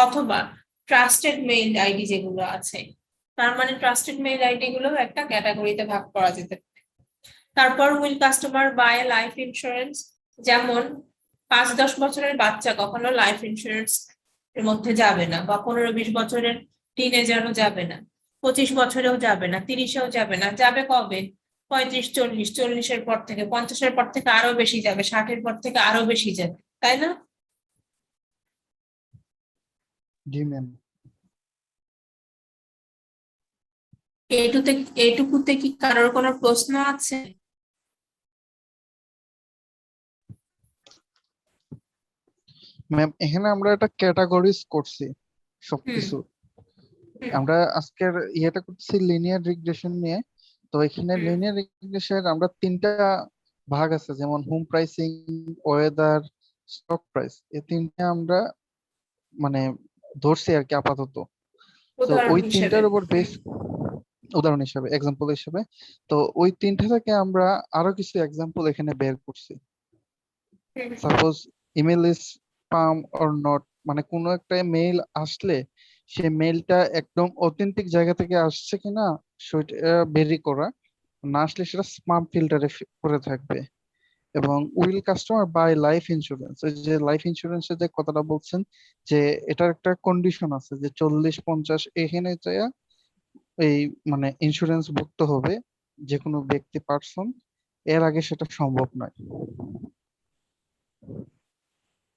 অথবা trusted mail ID যেগুলো আছে, তার মানে ট্রাস্টেড মেইল আইডি গুলো একটা ক্যাটাগরিতে ভাগ করা যেতে পারে। তারপর will customer buy life insurance, যেমন 5-10 বছরের বাচ্চা কখনো লাইফ ইন্স্যুরেন্স এর মধ্যে যাবে না, বা 15-20 বছরের টিনেজারও যাবে না, 25 বছরেও যাবে না, 30-এও যাবে না, যাবে কবে 35-40, 40-এর পর থেকে, 50-এর পর থেকে আরো বেশি যাবে, 60-এর পর থেকে আরো বেশি যাবে, তাই না? জি ম্যাম। এইটুকুতে কি কারোর কোনো প্রশ্ন আছে? ম্যাম এখানে আমরা একটা ক্যাটাগরিজ করছি সবকিছু। আমরা আজকের ইয়েটা করছি লিনিয়ার রিগ্রেশন নিয়ে। তো এখানে লিনিয়ার রিগ্রেশন আমরা 3টা ভাগ আছে, যেমন home pricing, weather, stock price, এই 3টা আমরা মানে ধরছি আর কি আপাতত। তো ওই 3টার উপর বেস, উদাহরণ হিসাবে, এক্সাম্পল হিসাবে, তো ওই 3টা থেকে আমরা আরো কিছু এক্সাম্পল এখানে বের করছি। Suppose email is spam or not, মানে কোনো একটা মেইল আসলে সে মেইলটা একদম অথেন্টিক জায়গা থেকে আসছে কিনা সেটা ভেরি করা, না আসলে সেটা স্প্যাম ফিল্টারে করে থাকবে। এবং will customer buy life insurance, এই যে লাইফ ইন্স্যুরেন্সের যে কথাটা বলছেন, যে এটার একটা কন্ডিশন আছে যে 40-50 এখানে যায় এই মানে ইন্স্যুরেন্স ভুক্ত হবে যে কোনো ব্যক্তি, পার্সন, এর আগে সেটা সম্ভব নয়।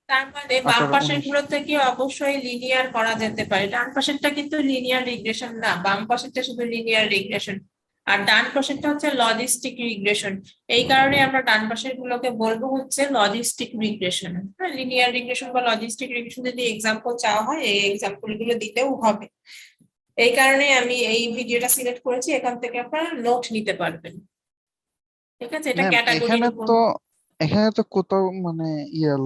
তার মানে বাম পাশের গুলোতে কি অবশ্যই লিনিয়ার করা যেতে পারে, ডান পাশেরটা কিন্তু লিনিয়ার রিগ্রেশন না, বাম পাশেরটা শুধু লিনিয়ার রিগ্রেশন, আর ডান পাশেরটা হচ্ছে লজিস্টিক রিগ্রেশন। এই কারণে আমরা ডান পাশের গুলোকে বলবো হচ্ছে লজিস্টিক রিগ্রেশন। হ্যাঁ, লিনিয়ার রিগ্রেশন বা লজিস্টিক রিগ্রেশন যদি এক্সাম্পল চাওয়া হয়, এই এক্সাম্পল গুলো দিতেও হবে। এই কারণে আমি এই ভিডিওটা সিলেক্ট করেছি, এখান থেকে আপনারা নোট নিতে পারবেন। ঠিক আছে, এটা ম্যাম ক্যাটাগরির উপর এখানে তো কোথাও মানে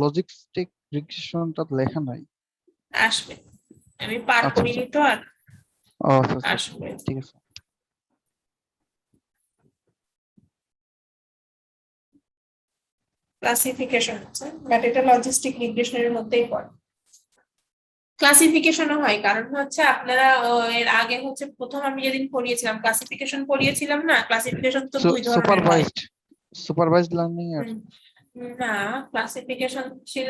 লজিস্টিক রিগ্রেশনটা লেখা নাই। আসবে, আমি পার আচ্ছা আচ্ছা। করিনি তো, আর আচ্ছা আচ্ছা, আসবে। ঠিক আছে। ক্লাসিফিকেশন হচ্ছে, বাট এটা লজিস্টিক রিগ্রেশনের মধ্যেই পড়ে। ক্লাসিফিকেশনও হয়, কারণ হচ্ছে আপনারা এর আগে হচ্ছে প্রথম আমি যেদিন পড়িয়েছিলাম ক্লাসিফিকেশন পড়িয়েছিলাম না, ক্লাসিফিকেশন তো 2 ধরনের হয়। সুপারভাইজড লার্নিং এর হুম, না, ক্লাসিফিকেশন ছিল,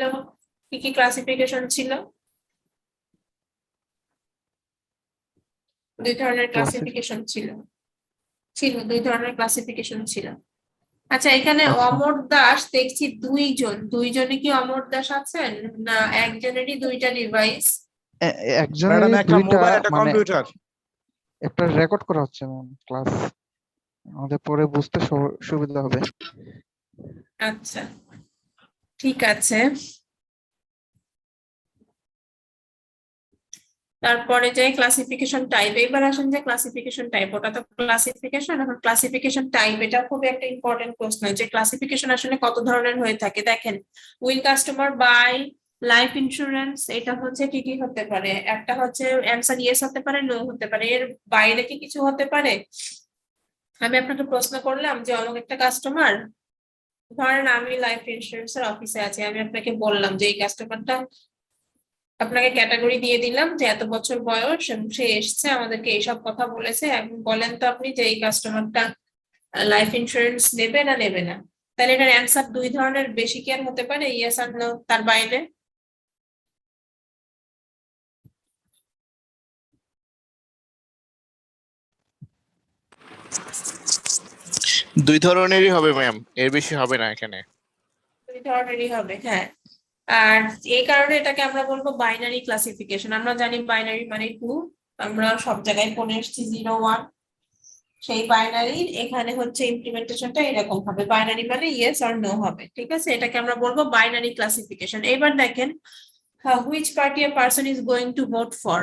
কি কি ক্লাসিফিকেশন ছিল? 2 ধরনের ক্লাসে। ক্লাসিফিকেশন ছিল, 2 ধরনের ক্লাসিফিকেশন ছিল। আচ্ছা, এখানে আচ্ছা, অমর দাস দেখছি 2 জন, 2 জনে কি অমর দাস আছেন, না একজনেরই 2টা ডিভাইস? একজনের ম্যাডাম একটা দুইটা, মোবাইল একটা মানে কম্পিউটার। একটা রেকর্ড করা হচ্ছে ম্যাম ক্লাস, আমাদের পরে বুঝতে সুবিধা হবে। আচ্ছা, ঠিক আছে। তারপরে যে ক্লাসিফিকেশন টাইপ, এবার আসেন যে ক্লাসিফিকেশন টাইপ, ওটা তো ক্লাসিফিকেশন, এখন ক্লাসিফিকেশন টাইপ, এটা খুবই একটা ইম্পর্টেন্ট প্রশ্ন যে ক্লাসিফিকেশন আসলে কত ধরনের হয়ে থাকে। দেখেন, will customer buy life insurance, এটা হচ্ছে কি কি হতে পারে, একটা হচ্ছে অ্যান্সার ইয়েস হতে পারে, নো হতে পারে, এর বাইরে কি কিছু হতে পারে? আমি আপনাকে প্রশ্ন করলাম যে অমুক একটা কাস্টমার, ধরেন আমি লাইফ ইন্স্যুরেন্সের অফিসে আছি, আমি আপনাকে বললাম যে এই কাস্টমারটা, আপনাকে ক্যাটাগরি দিয়ে দিলাম যে এত বছর বয়স এবং সে এসছে আমাদেরকে এইসব কথা বলেছে, এখন বলেন তো আপনি যে এই কাস্টমারটা লাইফ ইন্স্যুরেন্স নেবে না নেবে না। তাহলে এটার অ্যান্সার 2 ধরনের, বেশি কি আর হতে পারে, ইয়েস আর নো, তার বাইরে? দুই ধরনেরই হবে ম্যাম, এর বেশি হবে না এখানে। 2 ধরনেরই হবে, হ্যাঁ। আর এই কারণে এটাকে আমরা বলবো বাইনারি ক্লাসিফিকেশন। আমরা জানি বাইনারি মানে 2, আমরা সব জায়গায় পড়ে এসেছি 0 1, সেই বাইনারির এখানে হচ্ছে ইমপ্লিমেন্টেশনটা এরকম হবে, বাইনারি মানে ইয়েস অর নো হবে। ঠিক আছে, এটাকে আমরা বলবো বাইনারি ক্লাসিফিকেশন। এবার দেখেন, which party a person is going to vote for,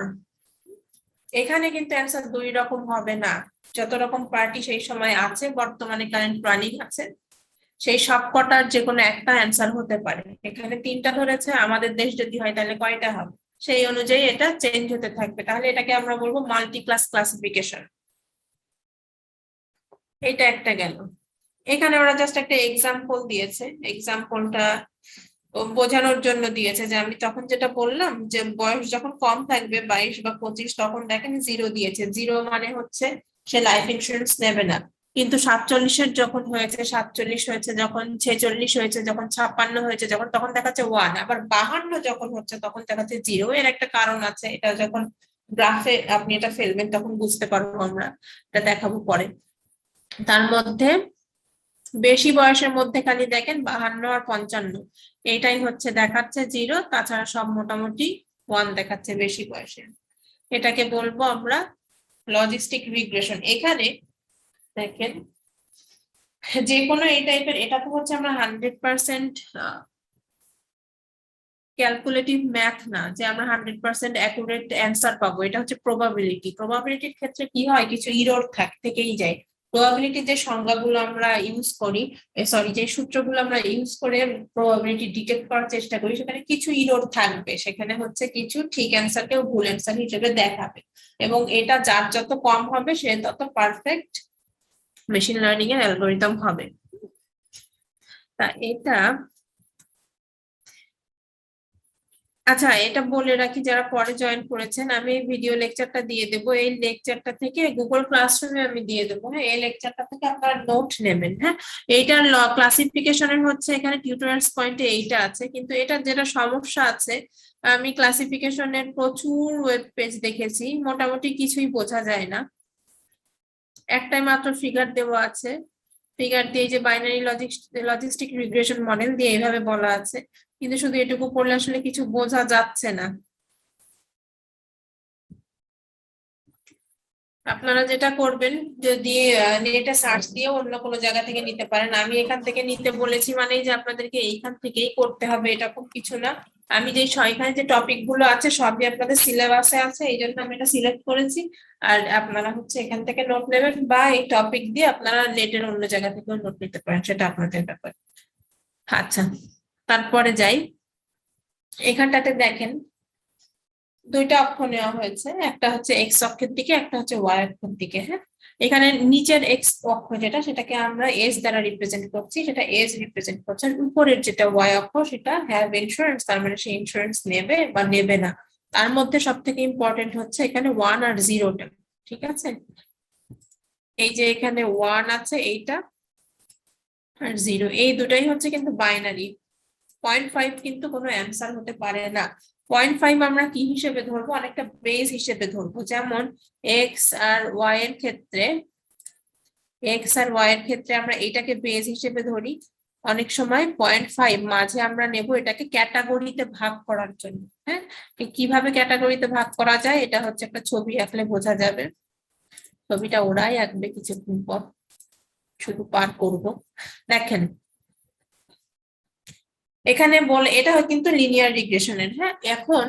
এখানে কিন্তু অ্যান্সার 2 রকম হবে না। যত রকম পার্টি সেই সময় আছে, বর্তমানে কারেন্ট রানিং আছে, সেই সবকটার যে কোনো একটা অ্যান্সার হতে পারে। এখানে 3টা ধরেছে, আমাদের দেশ যদি হয় তাহলে কয়টা হবে, সেই অনুযায়ী এটা চেঞ্জ হতে থাকবে। তাহলে এটাকে আমরা বলবো মাল্টি ক্লাস ক্লাসিফিকেশন। এটা একটা গেল। এখানে ওরা জাস্ট একটা এক্সাম্পল দিয়েছে, এক্সাম্পলটা বোঝানোর জন্য দিয়েছে, যে আমি তখন যেটা বললাম যে বয়স যখন কম থাকবে 22 বা 25, তখন দেখেন 0 দিয়েছে। 0 মানে হচ্ছে সে লাইফ ইন্স্যুরেন্স নেবে না। কিন্তু 47-এর যখন হয়েছে, 47 হয়েছে যখন, 46 হয়েছে যখন, 56 হয়েছে যখন, তখন দেখাচ্ছে 1। আবার 52 যখন হচ্ছে তখন দেখাচ্ছে 0। এর একটা কারণ আছে, এটা যখন গ্রাফে আপনি এটা ফেলবেন তখন বুঝতে পারবো আমরা, এটা দেখাবো পরে। তার মধ্যে বেশি বয়সের মধ্যে খালি দেখেন 52 আর 55, এইটাই হচ্ছে দেখাচ্ছে 0, তাছাড়া সব মোটামুটি 1 দেখাচ্ছে বেশি বয়সে। এটাকে বলবো আমরা লজিস্টিক রিগ্রেশন। এখানে দেখেন যে কোনো এই টাইপের, এটা তো হচ্ছে আমরা 100% ক্যালকুলেটিভ ম্যাথ না যে আমরা 100% অ্যাকুরেট অ্যান্সার পাবো, এটা হচ্ছে প্রবাবিলিটি। প্রবাবিলিটির ক্ষেত্রে কি হয়, কিছু ইরর থেকেই যায়। প্রবাবিলিটির যে সংজ্ঞাগুলো আমরা ইউজ করি, সরি, যে সূত্রগুলো আমরা ইউজ করে প্রবাবিলিটি ডিটেক্ট করার চেষ্টা করি, সেখানে কিছু ইরর থাকবে, সেখানে হচ্ছে কিছু ঠিক অ্যান্সারকেও ভুল অ্যান্সার হিসেবে দেখাবে। এবং এটা যার যত কম হবে সে তত পারফেক্ট মেশিন লার্নিং এর অ্যালগোরিদম হবে। তা এটা, আচ্ছা এটা বলে রাখি, যারা পরে জয়েন করেছেন, আমি এই ভিডিও লেকচারটা দিয়ে দেবো, এই লেকচারটা থেকে গুগল ক্লাসরুমে আমি দিয়ে দেবো। হ্যাঁ, এই লেকচারটা থেকে আপনারা নোট নেবেন। হ্যাঁ, এইটার ক্লাসিফিকেশনের হচ্ছে এখানে টিউটোরিয়ালস পয়েন্টে এইটা আছে, কিন্তু এটা যেটা সমস্যা আছে, আমি ক্লাসিফিকেশনের প্রচুর ওয়েব পেজ দেখেছি, মোটামুটি কিছুই বোঝা যায় না। একটাই মাত্র ফিগার দেওয়া আছে, ফিগার দিয়ে যে বাইনারি লজিস্টিক রিগ্রেশন মডেল দিয়ে এইভাবে বলা আছে, কিন্তু শুধু এটুকু পড়লে আসলে কিছু বোঝা যাচ্ছে না। আপনারা যেটা করবেন, যদি নেটে সার্চ দিয়ে অন্য কোনো জায়গা থেকে নিতে পারেন, আমি এখান থেকে নিতে বলেছি মানেই যে আপনাদেরকে এইখান থেকেই করতে হবে এটা খুব কিছু না। আমি যে এখানে যে টপিক গুলো আছে সবই আপনাদের সিলেবাসে আছে, এই জন্য আমি এটা সিলেক্ট করেছি। আর আপনারা হচ্ছে এখান থেকে নোট নেবেন, বা এই টপিক দিয়ে আপনারা নেটের অন্য জায়গা থেকেও নোট নিতে পারেন, সেটা আপনাদের ব্যাপার। আচ্ছা, তারপরে যাই। এখানটাতে দেখেন দুইটা অক্ষ নেওয়া হয়েছে, একটা হচ্ছে এক্স অক্ষের দিকে, একটা হচ্ছে ওয়াই অক্ষের দিকে। হ্যাঁ, এখানে নিচের এক্স অক্ষ যেটা, সেটাকে আমরা এস দ্বারা রিপ্রেজেন্ট করছি, সেটা এস রিপ্রেজেন্ট করছে। আর উপরের যেটা ওয়াই অক্ষ, সেটা হ্যাভ ইন্স্যুরেন্স, তার মানে সে ইন্স্যুরেন্স নেবে বা নেবে না। তার মধ্যে সব থেকে ইম্পর্টেন্ট হচ্ছে এখানে 1 আর 0টা। ঠিক আছে, এই যে এখানে 1 আছে এইটা, আর 0, এই দুটাই হচ্ছে কিন্তু বাইনারি। 0.5 কিন্তু কোনো অ্যান্সার হতে পারে না। 0.5 আমরা কি হিসেবে ধরবো, অনেকটা বেস হিসেবে ধরবো। যেমন এক্স আর ওয়াই এর ক্ষেত্রে, আমরা এটাকে বেস হিসেবে ধরি। অনেক সময় 0.5 মাঝে আমরা নেব এটাকে ক্যাটাগরিতে ভাগ করার জন্য। হ্যাঁ, কিভাবে ক্যাটাগরিতে ভাগ করা যায়, এটা হচ্ছে একটা ছবি আঁকলে বোঝা যাবে। ছবিটা ওরাই আঁকবে কিছুক্ষণ পর, শুধু পার করব। দেখেন এখানে বলে, এটা কিন্তু লিনিয়ার রিগ্রেশনের। হ্যাঁ, এখন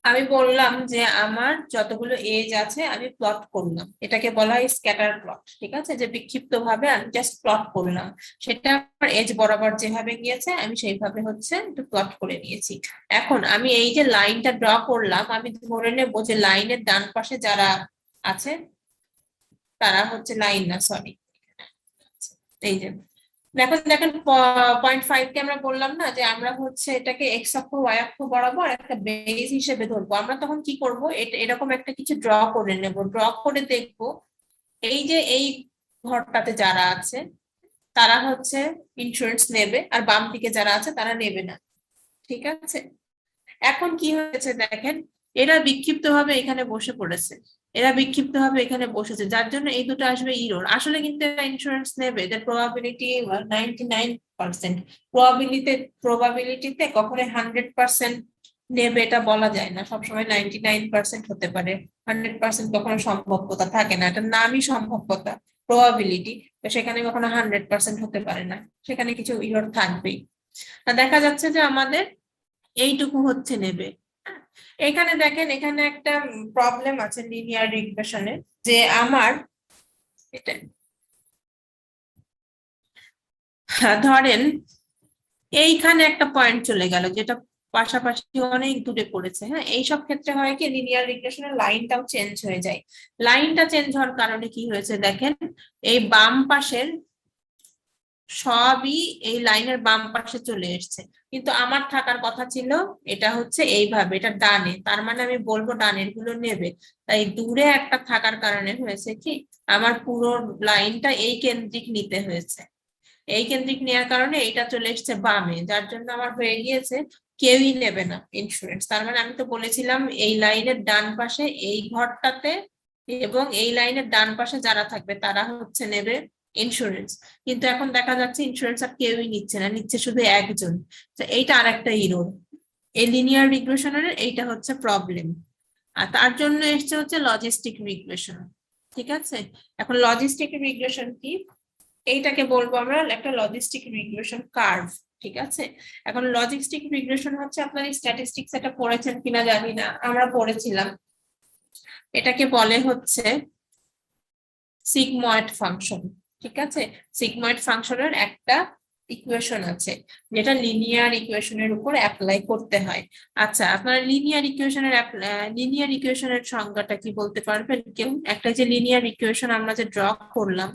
আমি বললাম যে আমার যতগুলো এজ আছে আমি প্লট করলাম, এটাকে বলা হয় স্ক্যাটার প্লট। ঠিক আছে, যে বিক্ষিপ্ত ভাবে আমি জাস্ট প্লট করলাম, সেটা আমার এজ বরাবর যেভাবে গিয়েছে আমি সেইভাবে হচ্ছে একটু প্লট করে নিয়েছি। এখন আমি এই যে লাইনটা ড্র করলাম, আমি ধরে নেবো যে লাইনের ডান পাশে যারা আছে তারা হচ্ছে, লাইন না সরি, এই যে দেখেন দেখেন 0.5 কে আমরা বললাম না যে আমরা হচ্ছে এটাকে এক্স অক্ষ ওয়াই অক্ষ বরাবর একটা বেস হিসেবে ধরবো। আমরা তখন কি করব, এরকম একটা কিছু ড্র করে নেব, ড্র করে দেখবো এই যে এই ঘরটাতে যারা আছে তারা হচ্ছে ইন্স্যুরেন্স নেবে, আর বাম দিকে যারা আছে তারা নেবে না। ঠিক আছে, এখন কি হয়েছে দেখেন, এরা বিক্ষিপ্ত ভাবে এখানে বসে পড়েছে, এরা বিক্ষিপ্ত ভাবে এখানে বসেছে, যার জন্য এই দুটো আসবে ইরোর। আসলে কিন্তু এরা ইন্স্যুরেন্স নেবে, এদের প্রবাবিলিটি 99%। প্রবাবিলিটিতে কখনো 100% নেবে এটা বলা যায় না, সবসময় 99% হতে পারে। 100% কখনো সম্ভাব্যতা থাকে না, এটার নামই সম্ভাব্যতা, প্রবাবিলিটি। তো সেখানে কখনো 100% হতে পারে না, সেখানে কিছু ইরোর থাকবেই। দেখা যাচ্ছে যে আমাদের এইটুকু হচ্ছে নেবে। এখানে দেখেন, এখানে একটা প্রবলেম আছে লিনিয়ার রিগ্রেশনে, যে আমার এটা ধরেন এইখানে একটা পয়েন্ট চলে গেল যেটা পাশাপাশি অনেক দূরে পড়েছে। হ্যাঁ, এইসব ক্ষেত্রে হয় কি, লিনিয়ার রিগ্রেশনের লাইনটাও চেঞ্জ হয়ে যায়। লাইনটা চেঞ্জ হওয়ার কারণে কি হয়েছে দেখেন, এই বাম পাশের সবই এই লাইনের বাম পাশে চলে এসছে, কিন্তু আমার থাকার কথা ছিল এটা হচ্ছে এইভাবে, এটা ডানে, তার মানে আমি বলবো ডানের গুলো নেবে। তাই দূরে একটা থাকার কারণে হয়েছে কি, আমার পুরো লাইনটা এই কেন্দ্রিক নিতে হয়েছে। এই কেন্দ্রিক নেওয়ার কারণে এটা চলে এসছে বামে, যার জন্য আমার হয়ে গিয়েছে কেউই নেবে না ইন্স্যুরেন্স। তার মানে আমি তো বলেছিলাম এই লাইনের ডান পাশে এই ঘরটাতে এবং এই লাইনের ডান পাশে যারা থাকবে তারা হচ্ছে নেবে ইন্স্যুরেন্স, কিন্তু এখন দেখা যাচ্ছে ইন্স্যুরেন্স আর কেউই নিচ্ছে না, নিচ্ছে শুধু একজন। তো এইটা আর একটা ইরোর, এই লিনিয়ার রিগ্রেশনের এইটা হচ্ছে প্রবলেম। আর তার জন্য এসছে হচ্ছে লজিস্টিক রিগ্রেশন। ঠিক আছে, এখন লজিস্টিক রিগ্রেশন কি, এইটাকে বলবো আমরা একটা লজিস্টিক রিগ্রেশন কার্ভ। ঠিক আছে, এখন লজিস্টিক রিগ্রেশন হচ্ছে, আপনার স্ট্যাটিস্টিক্স এটা পড়েছেন কিনা জানি না, আমরা পড়েছিলাম। এটাকে বলে হচ্ছে সিগময়েড ফাংশন। ঠিক আছে, সিগময়েড ফাংশনের একটা ইকুয়েশন আছে যেটা লিনিয়ার ইকুয়েশনের উপর অ্যাপ্লাই করতে হয়। আচ্ছা, আপনারা লিনিয়ার ইকুয়েশনের সংজ্ঞাটা কি বলতে পারবেন কেউ? একটা যে লিনিয়ার ইকুয়েশন আমরা যে ড্র করলাম,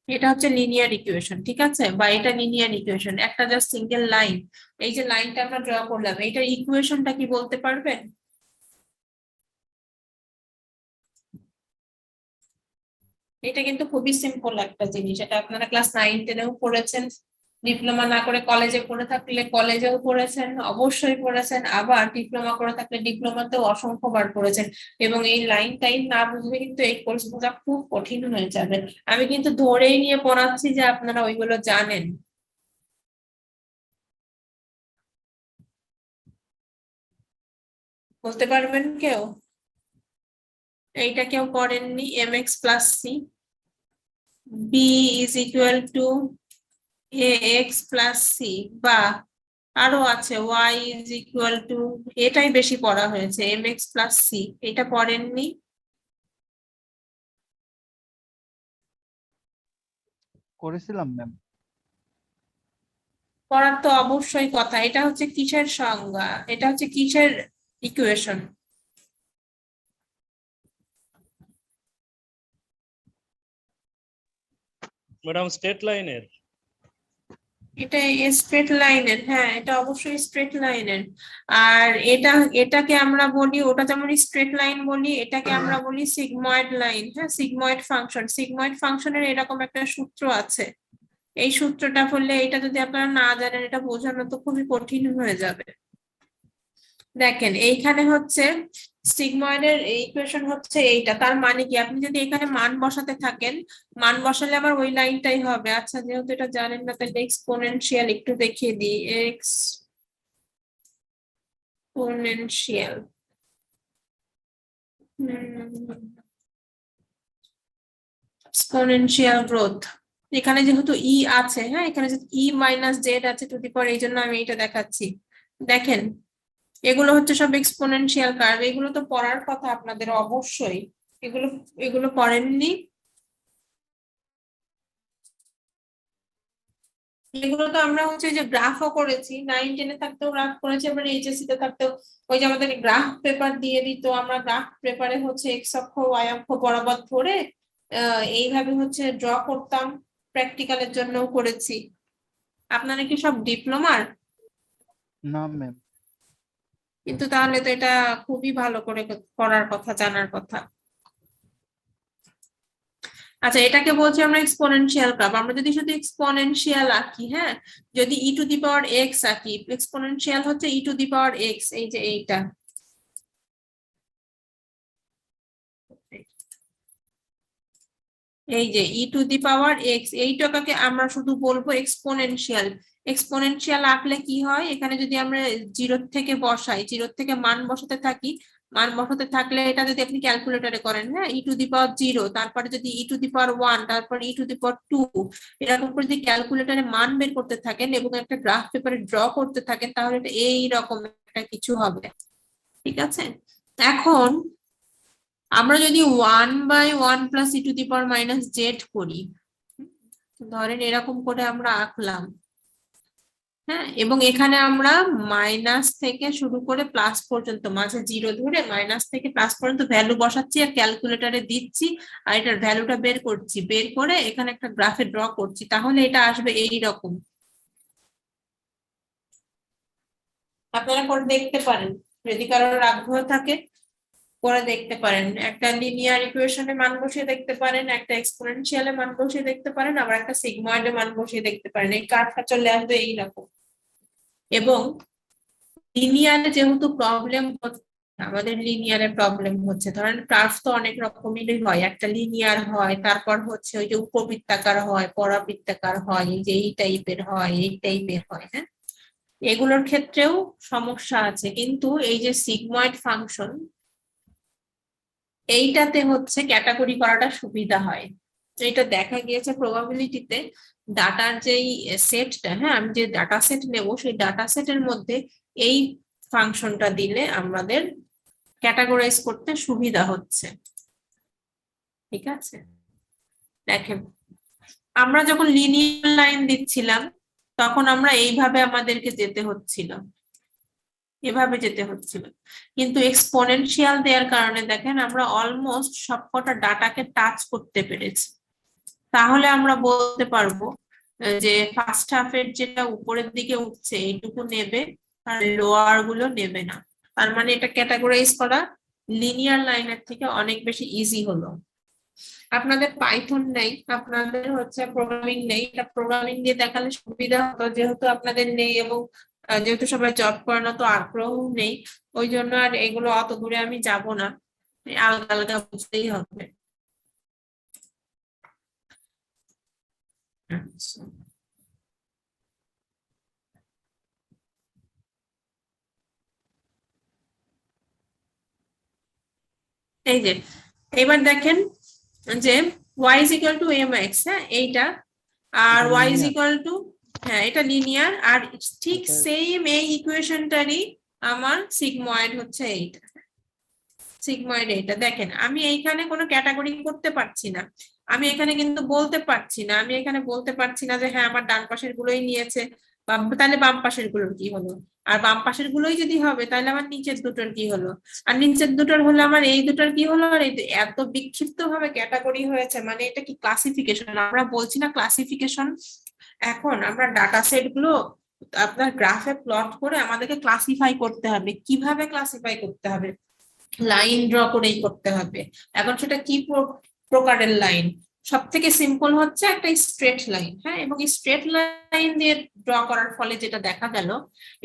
এটা হচ্ছে লিনিয়ার ইকুয়েশন। ঠিক আছে, বা এটা লিনিয়ার ইকুয়েশন, একটা জাস্ট সিঙ্গেল লাইন, এই যে লাইনটা আমরা ড্র করলাম, এইটার ইকুয়েশনটা কি বলতে পারবেন? এটা কিন্তু খুবই সিম্পল একটা জিনিস, এটা আপনারা ক্লাস 9-10-এও পড়েছেন, ডিপ্লোমা না করে কলেজে পড়ে থাকলে কলেজেও পড়েছেন, অবশ্যই পড়েছেন, আবার ডিপ্লোমা করে থাকলে ডিপ্লোমাতেও অসংখ্যবার পড়েছেন। এবং এই লাইন টাইম না বুঝলে কিন্তু এই কোর্স বোঝা খুব কঠিন হয়ে যাবে। আমি কিন্তু ধরেই নিয়ে পড়াচ্ছি যে আপনারা ওইগুলো জানেন। বলতে পারবেন কেউ? এইটা কেউ করেননি? mx plus C, B is equal to ax plus C, বা আরো আছে y ইজ ইকুয়াল টু, এটাই বেশি পড়া হয়েছে mx প্লাস সি, এটা পড়েননি? করেছিলাম ম্যাম। পড়ার তো অবশ্যই কথা। এটা হচ্ছে কিসের সংজ্ঞা, এটা হচ্ছে কিসের ইকুয়েশন? ম্যাডাম স্ট্রেট লাইনের। এটা স্ট্রেট লাইনের, হ্যাঁ এটা অবশ্যই স্ট্রেট লাইনের। আর এটাকে আমরা বলি, ওটা যেমন স্ট্রেট লাইন বলি, এটাকে আমরা বলি সিগময়েড লাইন। হ্যাঁ, সিগময়েড ফাংশন, সিগময়েড ফাংশনের এরকম একটা সূত্র আছে। এই সূত্রটা বললে, এটা যদি আপনারা না জানেন, এটা বোঝানো তো খুবই কঠিন হয়ে যাবে। দেখেন এইখানে হচ্ছে সিগময়েডের ইকুয়েশন হচ্ছে এইটা, তার মানে কি, আপনি যদি এখানে মান বসাতে থাকেন, মান বসালে আমার ওই লাইনটাই হবে। আচ্ছা, যেহেতু এটা জানেন না তাহলে এক্সপোনেনশিয়াল একটু দেখিয়ে দিই। এক্সপোনেনশিয়াল এক্সপোনেনশিয়াল গ্রোথ, এখানে যেহেতু ই আছে, হ্যাঁ এখানে যেহেতু ই মাইনাস জেড আছে টু দি পাওয়ার, এই জন্য আমি এটা দেখাচ্ছি। দেখেন এগুলো হচ্ছে সব এক্সপোনেনশিয়াল কার্ভ, এগুলো তো পড়ার কথা আপনাদের অবশ্যই। এগুলো এগুলো পড়েননি? এগুলো তো আমরা হচ্ছে যে গ্রাফও করেছি, 9-10-এ থাকতেও গ্রাফ করেছি, আবার এইচএসসি তে থাকতেও। ওই যে আমাদের গ্রাফ পেপার দিয়ে দিত, আমরা গ্রাফ পেপারে হচ্ছে এক্স অক্ষ ওয়াই অক্ষ বরাবর ধরে এইভাবে হচ্ছে ড্র করতাম, প্র্যাকটিক্যালের জন্যও করেছি। আপনারা কি সব ডিপ্লোমার? না ম্যাম। কিন্তু তাহলে তো এটা খুবই ভালো করে করার কথা, জানার কথা। আচ্ছা, এটাকে বলছি আমরা এক্সপোনেনশিয়াল গ্রাফ। আমরা যদি শুধু এক্সপোনেনশিয়াল আঁকি, হ্যাঁ, যদি ই টু দি পাওয়ার এক্স আঁকি, এক্সপোনেনশিয়াল হচ্ছে ই টু দি পাওয়ার এক্স, এই যে এইটা, এই যে ই টু দি পাওয়ার এক্স, এইটাকে আমরা শুধু বলবো এক্সপোনেনশিয়াল। এক্সপোনেনশিয়াল আঁকলে কি হয়, এখানে যদি আমরা জিরো থেকে বসাই, জিরো থেকে মান বসাতে থাকি, মান বসাতে থাকলে এটা যদি আপনি ক্যালকুলেটরে করেন, হ্যাঁ, ই টু দি পাওয়ার 0, তারপরে যদি ই টু দি পাওয়ার 1, তারপর ই টু দি পাওয়ার 2, এরকম করে যদি ক্যালকুলেটরে মান বের করতে থাকেন এবং একটা গ্রাফ পেপারে ড্র করতে থাকেন, তাহলে এটা এইরকম একটা কিছু হবে। ঠিক আছে, এখন আমরা যদি 1/1 plus E to the power minus Z করি, ধরেন এরকম করে আমরা আঁকলাম, হ্যাঁ, এবং এখানে আমরা মাইনাস থেকে শুরু করে প্লাস পর্যন্ত, মাঝে জিরো ধরে মাইনাস থেকে প্লাস পর্যন্ত ভ্যালু বসাচ্ছি আর ক্যালকুলেটরে দিচ্ছি, আর এটার ভ্যালুটা বের করছি, বের করে এখানে একটা গ্রাফে ড্র করছি, তাহলে এটা আসবে এই রকম। আপনারা করে দেখতে পারেন, যদি কারোর আগ্রহ থাকে করে দেখতে পারেন। একটা লিনিয়ার ইকুয়েশনে মান বসিয়ে দেখতে পারেন, একটা এক্সপোনেনশিয়ালে মান বসিয়ে দেখতে পারেন, আবার একটা সিগময়েডে মান বসিয়ে দেখতে পারেন, এই কার্ভটা চলে আসবে এইরকম। এবং লিনিয়ারে যেহেতু প্রবলেম হচ্ছে, আমাদের লিনিয়ারে প্রবলেম হচ্ছে, ধরেন কার্ভ তো অনেক রকমেরই হয়, একটা লিনিয়ার হয়, তারপর হচ্ছে ওই যে উপবৃত্তাকার হয়, পরাবৃত্তাকার হয়, এই যে এই টাইপের হয়, এই টাইপের হয়। হ্যাঁ, এগুলোর ক্ষেত্রেও সমস্যা আছে, কিন্তু এই যে সিগময়েড ফাংশন, এইটাতে হচ্ছে ক্যাটাগরি করাটা সুবিধা হয়। তো এটা দেখা গিয়েছে প্রবাবিলিটিতে, ডাটার যেই সেটটা, হ্যাঁ, আমি যে ডাটা সেট নেব সেই ডাটা সেটের মধ্যে এই ফাংশনটা দিলে আমাদের ক্যাটাগরাইজ করতে সুবিধা হচ্ছে। ঠিক আছে, দেখেন আমরা যখন লিনিয়ার লাইন দিচ্ছিলাম তখন আমরা এইভাবে আমাদেরকে যেতে হচ্ছিল, এভাবে যেতে হচ্ছিল, কিন্তু এক্সপোনেনশিয়াল দেওয়ার কারণে দেখেন আমরা অলমোস্ট সবকটা ডাটাকে টাচ করতে পেরেছি। তাহলে আমরা বলতে পারবো যে ফার্স্ট হাফের যেটা উপরের দিকে উঠছে এইটুকু নেবে আর লোয়ার গুলো নেবে না। তার মানে এটা ক্যাটাগরাইজ করা লিনিয়ার লাইনের থেকে অনেক বেশি ইজি হলো। আপনাদের পাইথন নেই, আপনাদের হচ্ছে প্রোগ্রামিং নেই, এটা প্রোগ্রামিং দিয়ে দেখালে সুবিধা হতো, যেহেতু আপনাদের নেই এবং যেহেতু সবাই জব করানো তো আগ্রহ নেই, ওই জন্য আর এগুলো অত দূরে আমি যাব না, আলাদা আলাদা বুঝতেই হবে। আচ্ছা, এই যে এবার দেখেন যে y is equal to mx, হ্যাঁ এইটা, আর এটা y is linear। equal to, হ্যাঁ এটা লিনিয়ার, আর ঠিক এটা সেম এই ইকুয়েশনটারই আমার সিগময়েড হচ্ছে এইটা, সিগময়েড এইটা। দেখেন আমি এইখানে কোনো ক্যাটাগরি করতে পারছি না, আমি এখানে কিন্তু বলতে পারছি না, আমি এখানে বলতে পারছি না যে হ্যাঁ আমার ডান পাশের গুলোই নিয়েছে, তাহলে বাম পাশের গুলোর কি হলো, আর বাম পাশের গুলোই যদি হবে তাহলে আমার নিচের দুটোর কি হলো, আর নিচের দুটোর হলে আমার এই দুটোর কি হলো, আর এত বিক্ষিপ্ত ভাবে ক্যাটাগরি হয়েছে, মানে এটা কি ক্লাসিফিকেশন? আমরা বলছি না ক্লাসিফিকেশন। এখন আমরা ডাটা সেট গুলো আপনার গ্রাফে প্লট করে আমাদেরকে ক্লাসিফাই করতে হবে। কিভাবে ক্লাসিফাই করতে হবে? লাইন ড্র করেই করতে হবে। এখন সেটা কি প্রকারের লাইন? সব থেকে সিম্পল হচ্ছে একটা স্ট্রেট লাইন, হ্যাঁ, এবং স্ট্রেট লাইন দিয়ে ড্র করার ফলে যেটা দেখা গেল,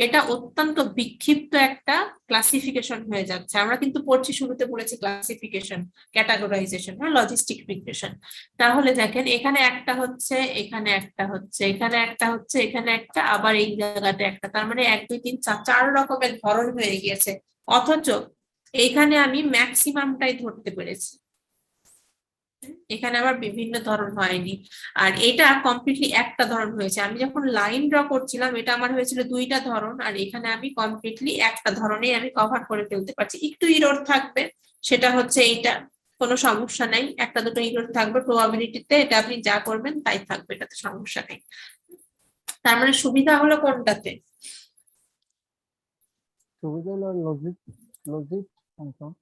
এটা অত্যন্ত বিক্ষিপ্ত একটা ক্লাসিফিকেশন হয়ে যাচ্ছে। আমরা কিন্তু পড়ছি, শুরুতে পড়েছি ক্লাসিফিকেশন, ক্যাটাগরাইজেশন, হ্যাঁ, লজিস্টিক রিগ্রেশন। তাহলে দেখেন এখানে একটা হচ্ছে, এখানে একটা হচ্ছে, এখানে একটা হচ্ছে, এখানে একটা, আবার এই জায়গাতে একটা, তার মানে 1 2 3 4 4 রকমের ধরন হয়ে গিয়েছে, অথচ এইখানে আমি ম্যাক্সিমামটাই ধরতে পেরেছি, এখানে আবার বিভিন্ন ধরন হয়নি। আর এটা কমপ্লিটলি একটা ধরন হয়েছে, আমি যখন লাইন ড্র করছিলাম এটা আমার হয়েছিল দুইটা ধরন, আর এখানে আমি কমপ্লিটলি একটা ধরনেই আমি কভার করে ফেলতে পারছি। একটু ইরর থাকবে, সেটা হচ্ছে এইটা, কোনো সমস্যা নাই, একটা দুটো ইরর থাকবে প্রবাবিলিটিতে, এটা আপনি যা করবেন তাই থাকবে, এটাতে সমস্যা নেই। তার মানে সুবিধা হলো কোনটাতে? সুবিধা হলো লজিক ফাংশন।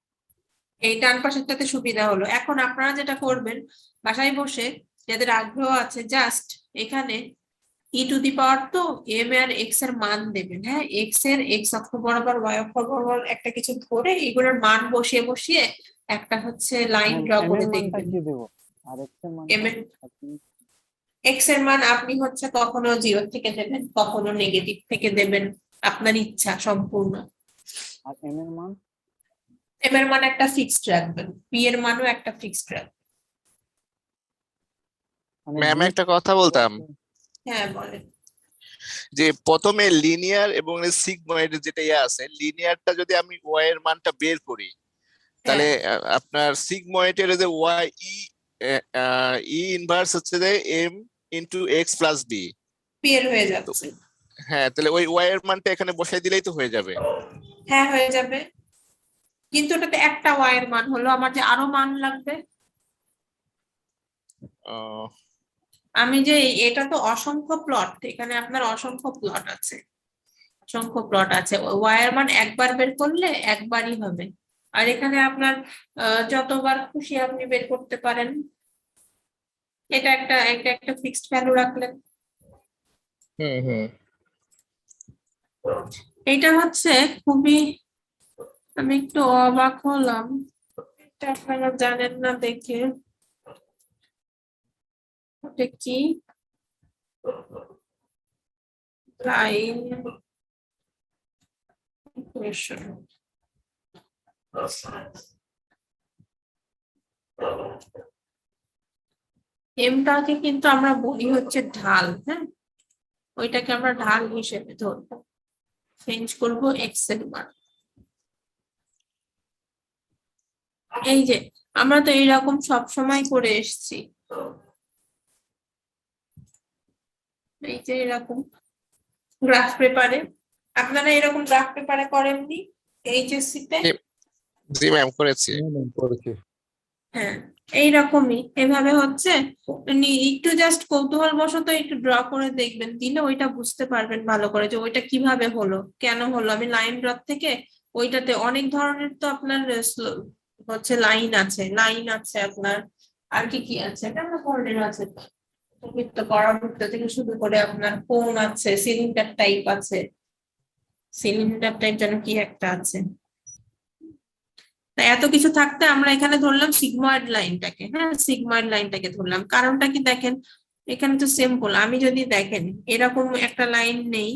এই ডান পাশেরটাতে সুবিধা হলো। এখন আপনারা যেটা করবেন, বাসায় বসে যাদের আগ্রহ আছে, জাস্ট এখানে ই টু দি পাওয়ার তো এম আর এক্স এর মান দেবেন, হ্যাঁ, এক্স এর এক্স অক্ষ বরাবর ওয়াই অক্ষ বরাবর একটা কিছু ধরে এগুলোর মান বসিয়ে বসিয়ে একটা হচ্ছে লাইন ড্র করে দেখবেন। কি দেব আর এক্স এর এম এর এক্স এর মান আপনি হচ্ছে কখনো 0 থেকে দেবেন, কখনো নেগেটিভ থেকে দেবেন, আপনার ইচ্ছা সম্পূর্ণ। আর এম এর মান? এম এর মান একটা ফিক্সড রাখবেন, পি এর মানও একটা ফিক্সড রাখবেন। ম্যাম একটা কথা বলতাম, হ্যাঁ বলেন। যে প্রথমে লিনিয়ার এবং সিগময়েড যেটা আছে, লিনিয়ারটা যদি আমি ওয়াই এর মানটা বের করি, তাহলে আপনার সিগময়েডের যে ওয়াই ই ইনভার্স হচ্ছে যে M into X plus B, P এর হয়ে যাচ্ছে। হ্যাঁ, তাহলে ওই ওয়াই এর মানটা এখানে বসাই দিলেই তো হয়ে যাবে। হ্যাঁ হয়ে যাবে, কিন্তু ওটাতে একটা ওয়াই এর মান হলো, আমার যে আরো মান লাগবে, আমি যে এটা তো অসংখ্য প্লট, এখানে আপনার অসংখ্য প্লট আছে, অসংখ্য প্লট আছে। ওয়াই এর মান একবার বের করলে একবারই হবে, আর এখানে আপনার যতবার খুশি আপনি বের করতে পারেন। এটা একটা ফিক্সড ভ্যালু রাখলেন। হুম। এটা হচ্ছে খুবই, আমি একটু অবাক হলাম, এটা আপনারা জানেন না দেখে। এটা কি লাইন ইকুয়েশন? এমটাকে কিন্তু আমরা বলি হচ্ছে ঢাল, হ্যাঁ, ওইটাকে আমরা ঢাল হিসেবে ধরবো, চেঞ্জ করবো এক্স এর মান। এই যে আমরা তো এইরকম সব সময় করে এসেছি, এই যে এরকম গ্রাফ পেপারে, আপনারা এরকম গ্রাফ পেপারে করেননি এইচএসসি তে? জি ম্যাম, করেছি। হ্যাঁ, এইরকমই এভাবে হচ্ছে। একটু জাস্ট কৌতূহল বশত একটু ড্র করে দেখবেন, দিলে ওইটা বুঝতে পারবেন ভালো করে যে ওইটা কিভাবে হলো, কেন হলো। আমি লাইন ড্র থেকে ওইটাতে অনেক ধরনের তো আপনার হচ্ছে লাইন আছে আপনার, আর কি কি আছে, কেমন ধরনের আছে, বৃত্ত, পরাবৃত্ত থেকে শুরু করে আপনার কোণ আছে, সিলিন্ডার টাইপ আছে, সিলিন্ডার টাইপ যেন কি একটা আছে। তা এত কিছু থাকতে আমরা এখানে ধরলাম সিগময়েড লাইনটাকে, হ্যাঁ সিগময়েড লাইনটাকে ধরলাম। কারণটা কি দেখেন, এখানে তো সিম্পল, আমি যদি দেখেন এরকম একটা লাইন নেই,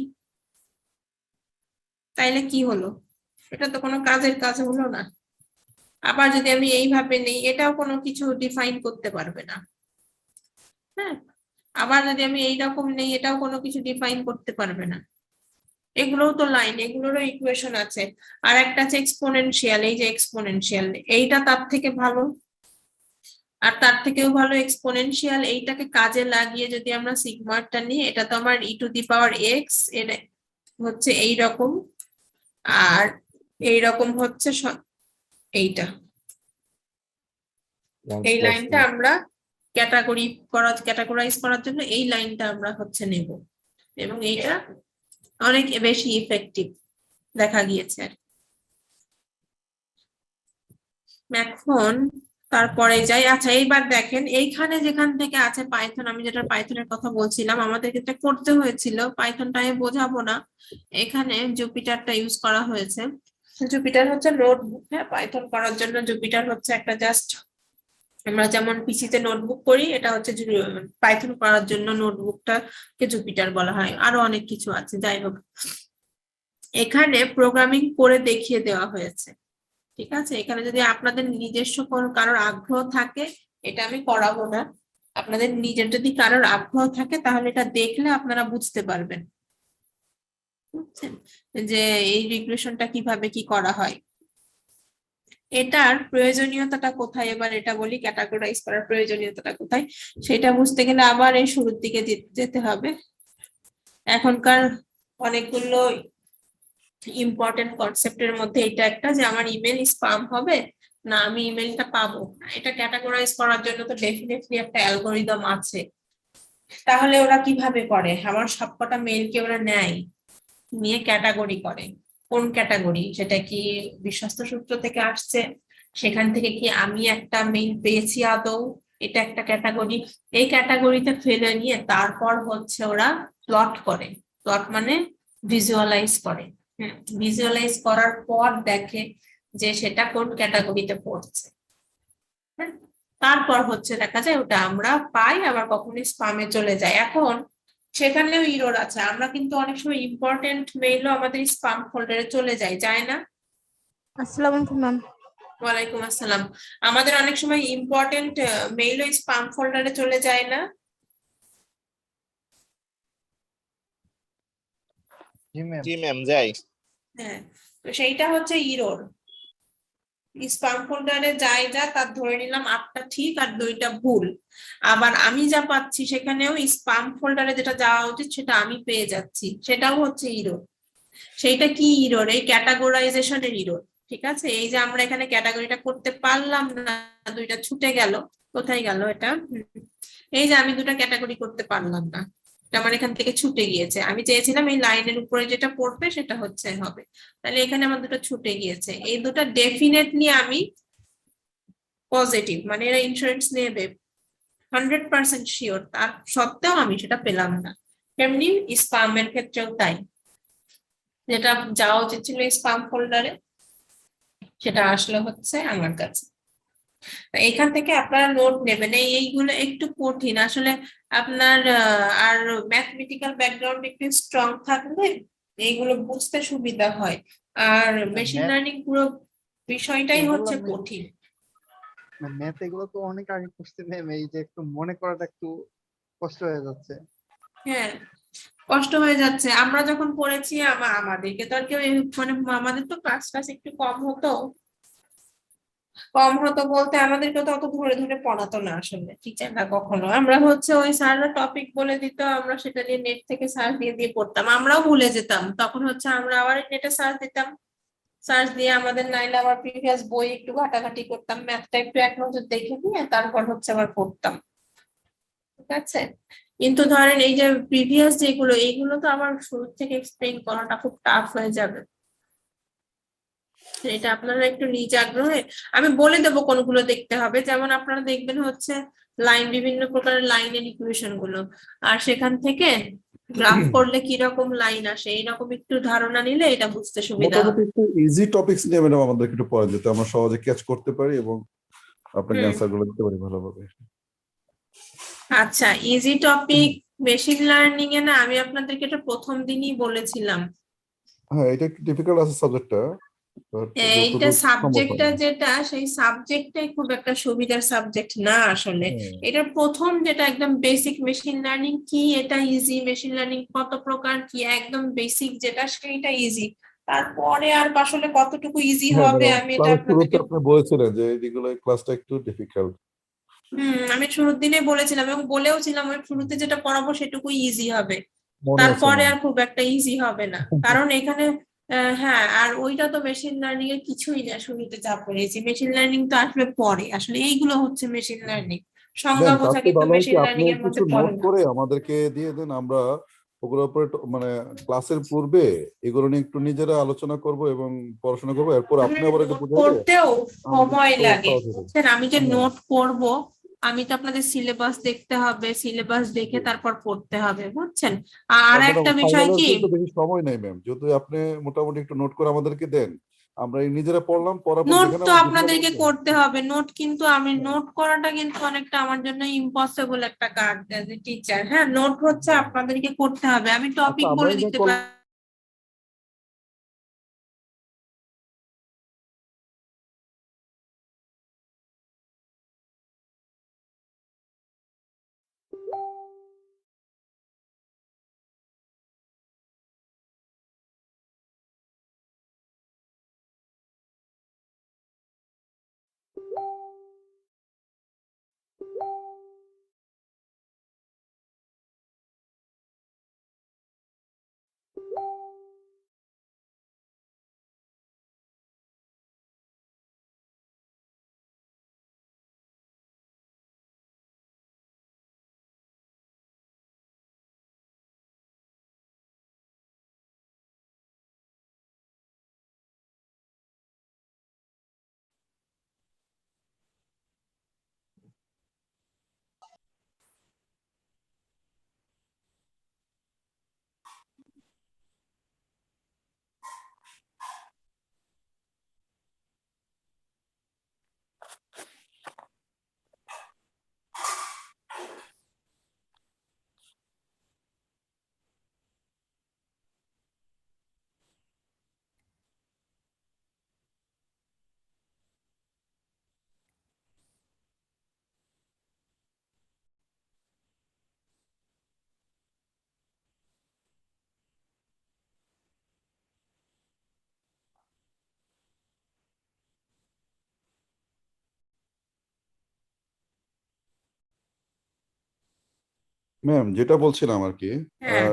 তাইলে কি হলো, এটা তো কোনো কাজের কাজ হলো না। আবার যদি আমি এইভাবে নেই, এটাও কোনো কিছু ডিফাইন করতে পারবে না, হ্যাঁ। আবার যদি আমি এইরকম নেই, এটাও কোনো কিছু ডিফাইন করতে পারবে না। এগুলোও তো লাইন, এগুলোরও ইকুয়েশন আছে। আর একটা আছে এক্সপোনেনশিয়াল, এই যে এক্সপোনেনশিয়াল, এইটা তার থেকে ভালো। আর তার থেকেও ভালো এক্সপোনেনশিয়াল, এইটাকে কাজে লাগিয়ে যদি আমরা সিগমাটা নিই, এটা তো আমার ই টু দি পাওয়ার এক্স, এর হচ্ছে এইরকম, আর এইরকম হচ্ছে এইটা, এই লাইনটা আমরা ক্যাটাগরাইজ করার জন্য এই লাইনটা আমরা হচ্ছে নেব, এবং এইটা অনেক বেশি ইফেক্টিভ দেখা গিয়েছে। এখন তারপরে যাই, আচ্ছা এইবার দেখেন এইখানে যেখান থেকে আছে পাইথন, আমি যেটা পাইথনের কথা বলছিলাম, আমাদের ক্ষেত্রে করতে হয়েছিল, পাইথনটা আমি বোঝাবো না, এখানে জুপিটারটা ইউজ করা হয়েছে। জুপিটার হচ্ছে নোটবুক, হ্যাঁ, পাইথন করার জন্য জুপিটার হচ্ছে একটা জাস্ট, আমরা যেমন পিসিতে নোটবুক করি, এটা হচ্ছে পাইথন করার জন্য নোটবুকটাকে জুপিটার বলা হয়। আরো অনেক কিছু আছে, যাই হোক এখানে প্রোগ্রামিং করে দেখিয়ে দেওয়া হয়েছে, ঠিক আছে। এখানে যদি আপনাদের নিজস্ব কারোর আগ্রহ থাকে, এটা আমি করাবো না, আপনাদের নিজের যদি কারোর আগ্রহ থাকে তাহলে এটা দেখলে আপনারা বুঝতে পারবেন, বুঝছেন, যে এই রিগ্রেশনটা কিভাবে কি করা হয়। এটার প্রয়োজনীয়তাটা কোথায়, এবার এটা বলি, ক্যাটাগরাইজ করার প্রয়োজনীয়তাটা কোথায়, সেটা বুঝতে গেলে আবার এই শুরুর দিকে যেতে হবে। এখনকার অনেকগুলো ইম্পর্টেন্ট কনসেপ্টের মধ্যে এটা একটা, যে আমার ইমেল স্প্যাম হবে না, আমি ইমেলটা পাবো, এটা ক্যাটাগরাইজ করার জন্য তো ডেফিনেটলি একটা অ্যালগোরিদম আছে। তাহলে ওরা কিভাবে করে, আমার সবকটা মেইলকে ওরা নেয়, নিয়ে ক্যাটাগরি করে, কোন ক্যাটাগরি, সেটা কি বিশ্বস্ত সূত্র থেকে আসছে, সেখান থেকে কি আমি একটা মেইল পেয়েছি আদৌ, এটা একটা ক্যাটাগরি। এই ক্যাটাগরিতে ফেলে নিয়ে তারপর হচ্ছে ওরা প্লট করে, প্লট মানে ভিজুয়ালাইজ করে, ভিজুয়ালাইজ করার পর দেখে যে সেটা কোন ক্যাটাগরিতে পড়ছে, তারপর হচ্ছে দেখা যায় ওটা আমরা পাই, আবার কখনোই স্প্যামে চলে যায়। এখন সেখানেও ইরর আছে, আমরা কিন্তু অনেক সময় ইম্পর্টেন্ট মেইলও আমাদের স্প্যাম ফোল্ডারে চলে যায় না? আসসালামু আলাইকুম ম্যাম। ওয়ালাইকুম আসসালাম। আমাদের অনেক সময় ইম্পর্টেন্ট মেইলও স্প্যাম ফোল্ডারে চলে যায় না? জি ম্যাম, যাই। হ্যাঁ, তো সেইটা হচ্ছে ইরর, স্প্যাম ফোল্ডারে যায় যা তার ধরে নিলাম 8টা ঠিক আর 2টা ভুল, আবার আমি যা পাচ্ছি সেখানেও স্প্যাম ফোল্ডারে যেটা যাওয়া উচিত সেটা আমি পেয়ে যাচ্ছি, সেটাও হচ্ছে ইরর। সেইটা কি ইরর, এই ক্যাটাগরাইজেশনের ইরর, ঠিক আছে। এই যে আমরা এখানে ক্যাটাগরিটা করতে পারলাম না, 2টা ছুটে গেল, কোথায় গেল এটা, এই যে আমি দুটো ক্যাটাগরি করতে পারলাম না, এটা আমার এখান থেকে ছুটে গিয়েছে। আমি চেয়েছিলাম এই লাইনের উপরে যেটা পড়বে সেটা হচ্ছে হবে, তাহলে এখানে আমার দুটো ছুটে গিয়েছে। এই দুটো ডেফিনেটলি আমি পজিটিভ, মানে এরা ইন্স্যুরেন্স নেবে 100% শিওর, তার সত্ত্বেও আমি সেটা পেলাম না। তেমনি স্পামের ক্ষেত্রেও তাই, যেটা যাওয়া উচিত ছিল স্পাম ফোল্ডারে সেটা আসলে হচ্ছে আমার কাছে। এখান থেকে আপনারা নোট নেবেন, এইগুলো একটু কঠিন আসলে। আপনার আর ম্যাথমেটিক্যাল ব্যাকগ্রাউন্ড একটু স্ট্রং থাকলে এইগুলো বুঝতে সুবিধা হয়। আর মেশিন লার্নিং পুরো বিষয়টাই এগুলো হচ্ছে কঠিন। ম্যাথ এগুলো তো অনেক আগে করছি ম্যাম, এই যে একটু মনে করাটা একটু কষ্ট হয়ে যাচ্ছে। হ্যাঁ, কষ্ট হয়ে যাচ্ছে। আমরা যখন পড়েছি আমাদেরকে তো আর কেউ মানে আমাদের তো ক্লাস একটু কম হতো বলতে আমাদেরকে তো অত ধরে ধরে পড়াতো না আসলে টিচাররা কখনো। আমরা হচ্ছে ওই স্যাররা টপিক বলে দিত, আমরা সেটা নিয়ে নেট থেকে সার্চ দিয়ে দিয়ে পড়তাম, আমরাও ভুলে যেতাম। তখন হচ্ছে আমরা আবার নেটে সার্চ দিতাম, সার্চ দিয়ে আমাদের নাইলে আবার প্রিভিয়াস বই একটু ঘাটাঘাটি করতাম, ম্যাথটা একটু এক নজর দেখে নিয়ে তারপর হচ্ছে আবার পড়তাম, ঠিক আছে? কিন্তু ধরেন এই যে প্রিভিয়াস যেগুলো, এইগুলো তো আবার শুরু থেকে এক্সপ্লেইন করাটা খুব টাফ হয়ে যাবে। এটা আপনারা একটু নিজ আগ্রহে, আমি বলে দেবো কোনগুলো দেখতে হবে। যেমন আপনারা দেখবেন হচ্ছে লাইন, বিভিন্ন প্রকারের লাইনের ইকুয়েশন গুলো, আর সেখান থেকে গ্রাফ করলে কি রকম লাইন আসে এইরকম একটু ধারণা নিলে এটা বুঝতে সুবিধা মোটামুটি হবে। একটু ইজি টপিকস নিয়ে ম্যাডাম আমাদেরকে একটু পড়ান, যাতে আমরা সহজে ক্যাচ করতে পারি এবং আপনাকে হুম, অ্যান্সার গুলো দিতে পারি ভালোভাবে। আচ্ছা, ইজি টপিক মেশিন লার্নিং এ না, আমি আপনাদেরকে এটা প্রথম দিনই বলেছিলাম। হ্যাঁ, এটা একটু ডিফিকাল্ট আছে সাবজেক্টটা, বাট এইটা যতটুকু সম্ভব সাবজেক্টটা হয়। যেটা, সেই সাবজেক্টটাই খুব একটা সুবিধার সাবজেক্ট না আসলে। হ্যাঁ, এটা প্রথম যেটা একদম বেসিক মেশিন লার্নিং কি, এটা ইজি। মেশিন লার্নিং কত প্রকার কি, একদম বেসিক যেটা সেইটা ইজি। তারপরে আর আসলে কতটুকু ইজি হ্যাঁ হবে ম্যাডাম, আমি এটা ক্লাসের শুরুতে আপনাদেরকে আপনি বলেছিলেন যে এইগুলো ক্লাসটা একটু ডিফিকাল্ট। আমি শুরুর দিনে বলেছিলাম এবং বলেও ছিলাম ওই শুরুতে যেটা পড়াবো সেটুকুই ইজি হবে, মনে আছে তারপরে ম্যাম? আর খুব একটা ইজি হবে না। কারণ এখানে হ্যাঁ, আর ওইটা তো মেশিন লার্নিং এর কিছুই না, শুরুতে যা পড়েছি। মেশিন লার্নিং তো আসবে পরে, আসলে এইগুলো হচ্ছে মেশিন লার্নিং, সংজ্ঞা ম্যাম, তার বোঝা চেয়ে কিন্তু ভালো হয় কি মেশিন আপনি লার্নিং এর কিছু মধ্যে পড়ে নোট না। করে আমাদেরকে দিয়ে দেন, আমরা ওগুলোর উপরে মানে ক্লাসের পূর্বে এগুলো নিয়ে একটু নিজেরা আলোচনা করব এবং পড়াশোনা করবো, এরপর আপনি আবার এটা নোট বুঝাইলে করতেও আমাদের সময় তো লাগে, সহজ হবে। বুঝছেন? আমি যে হ্যাঁ, নোট করব, আমি তো আপনাদের সিলেবাস দেখতে হবে, সিলেবাস দেখে তারপর পড়তে হবে, বুঝছেন? আর আর ম্যাডাম একটা বিষয় ফাইনালের কি, কিন্তু বেশি সময় নেই ম্যাম, যেহেতু আপনি মোটামুটি একটু নোট করে আমাদেরকে দেন, আমরা এই নিজেরা পড়লাম, পড়ার পর নোট যেখানে তো আমার বুঝলাম আপনাদেরকে না। করতে হবে নোট, কিন্তু আমি হ্যাঁ, নোট করাটা কিন্তু অনেকটা আমার জন্য ইম্পসিবল একটা কাজ এজ এ টিচার। হ্যাঁ, নোট হচ্ছে হ্যাঁ। আপনাদেরকে করতে হবে, আমি আচ্ছা, টপিক আমরা বলে এই যে দিতে পারি। ম্যাম, যেটা বলছিলাম আর কি, হ্যাঁ,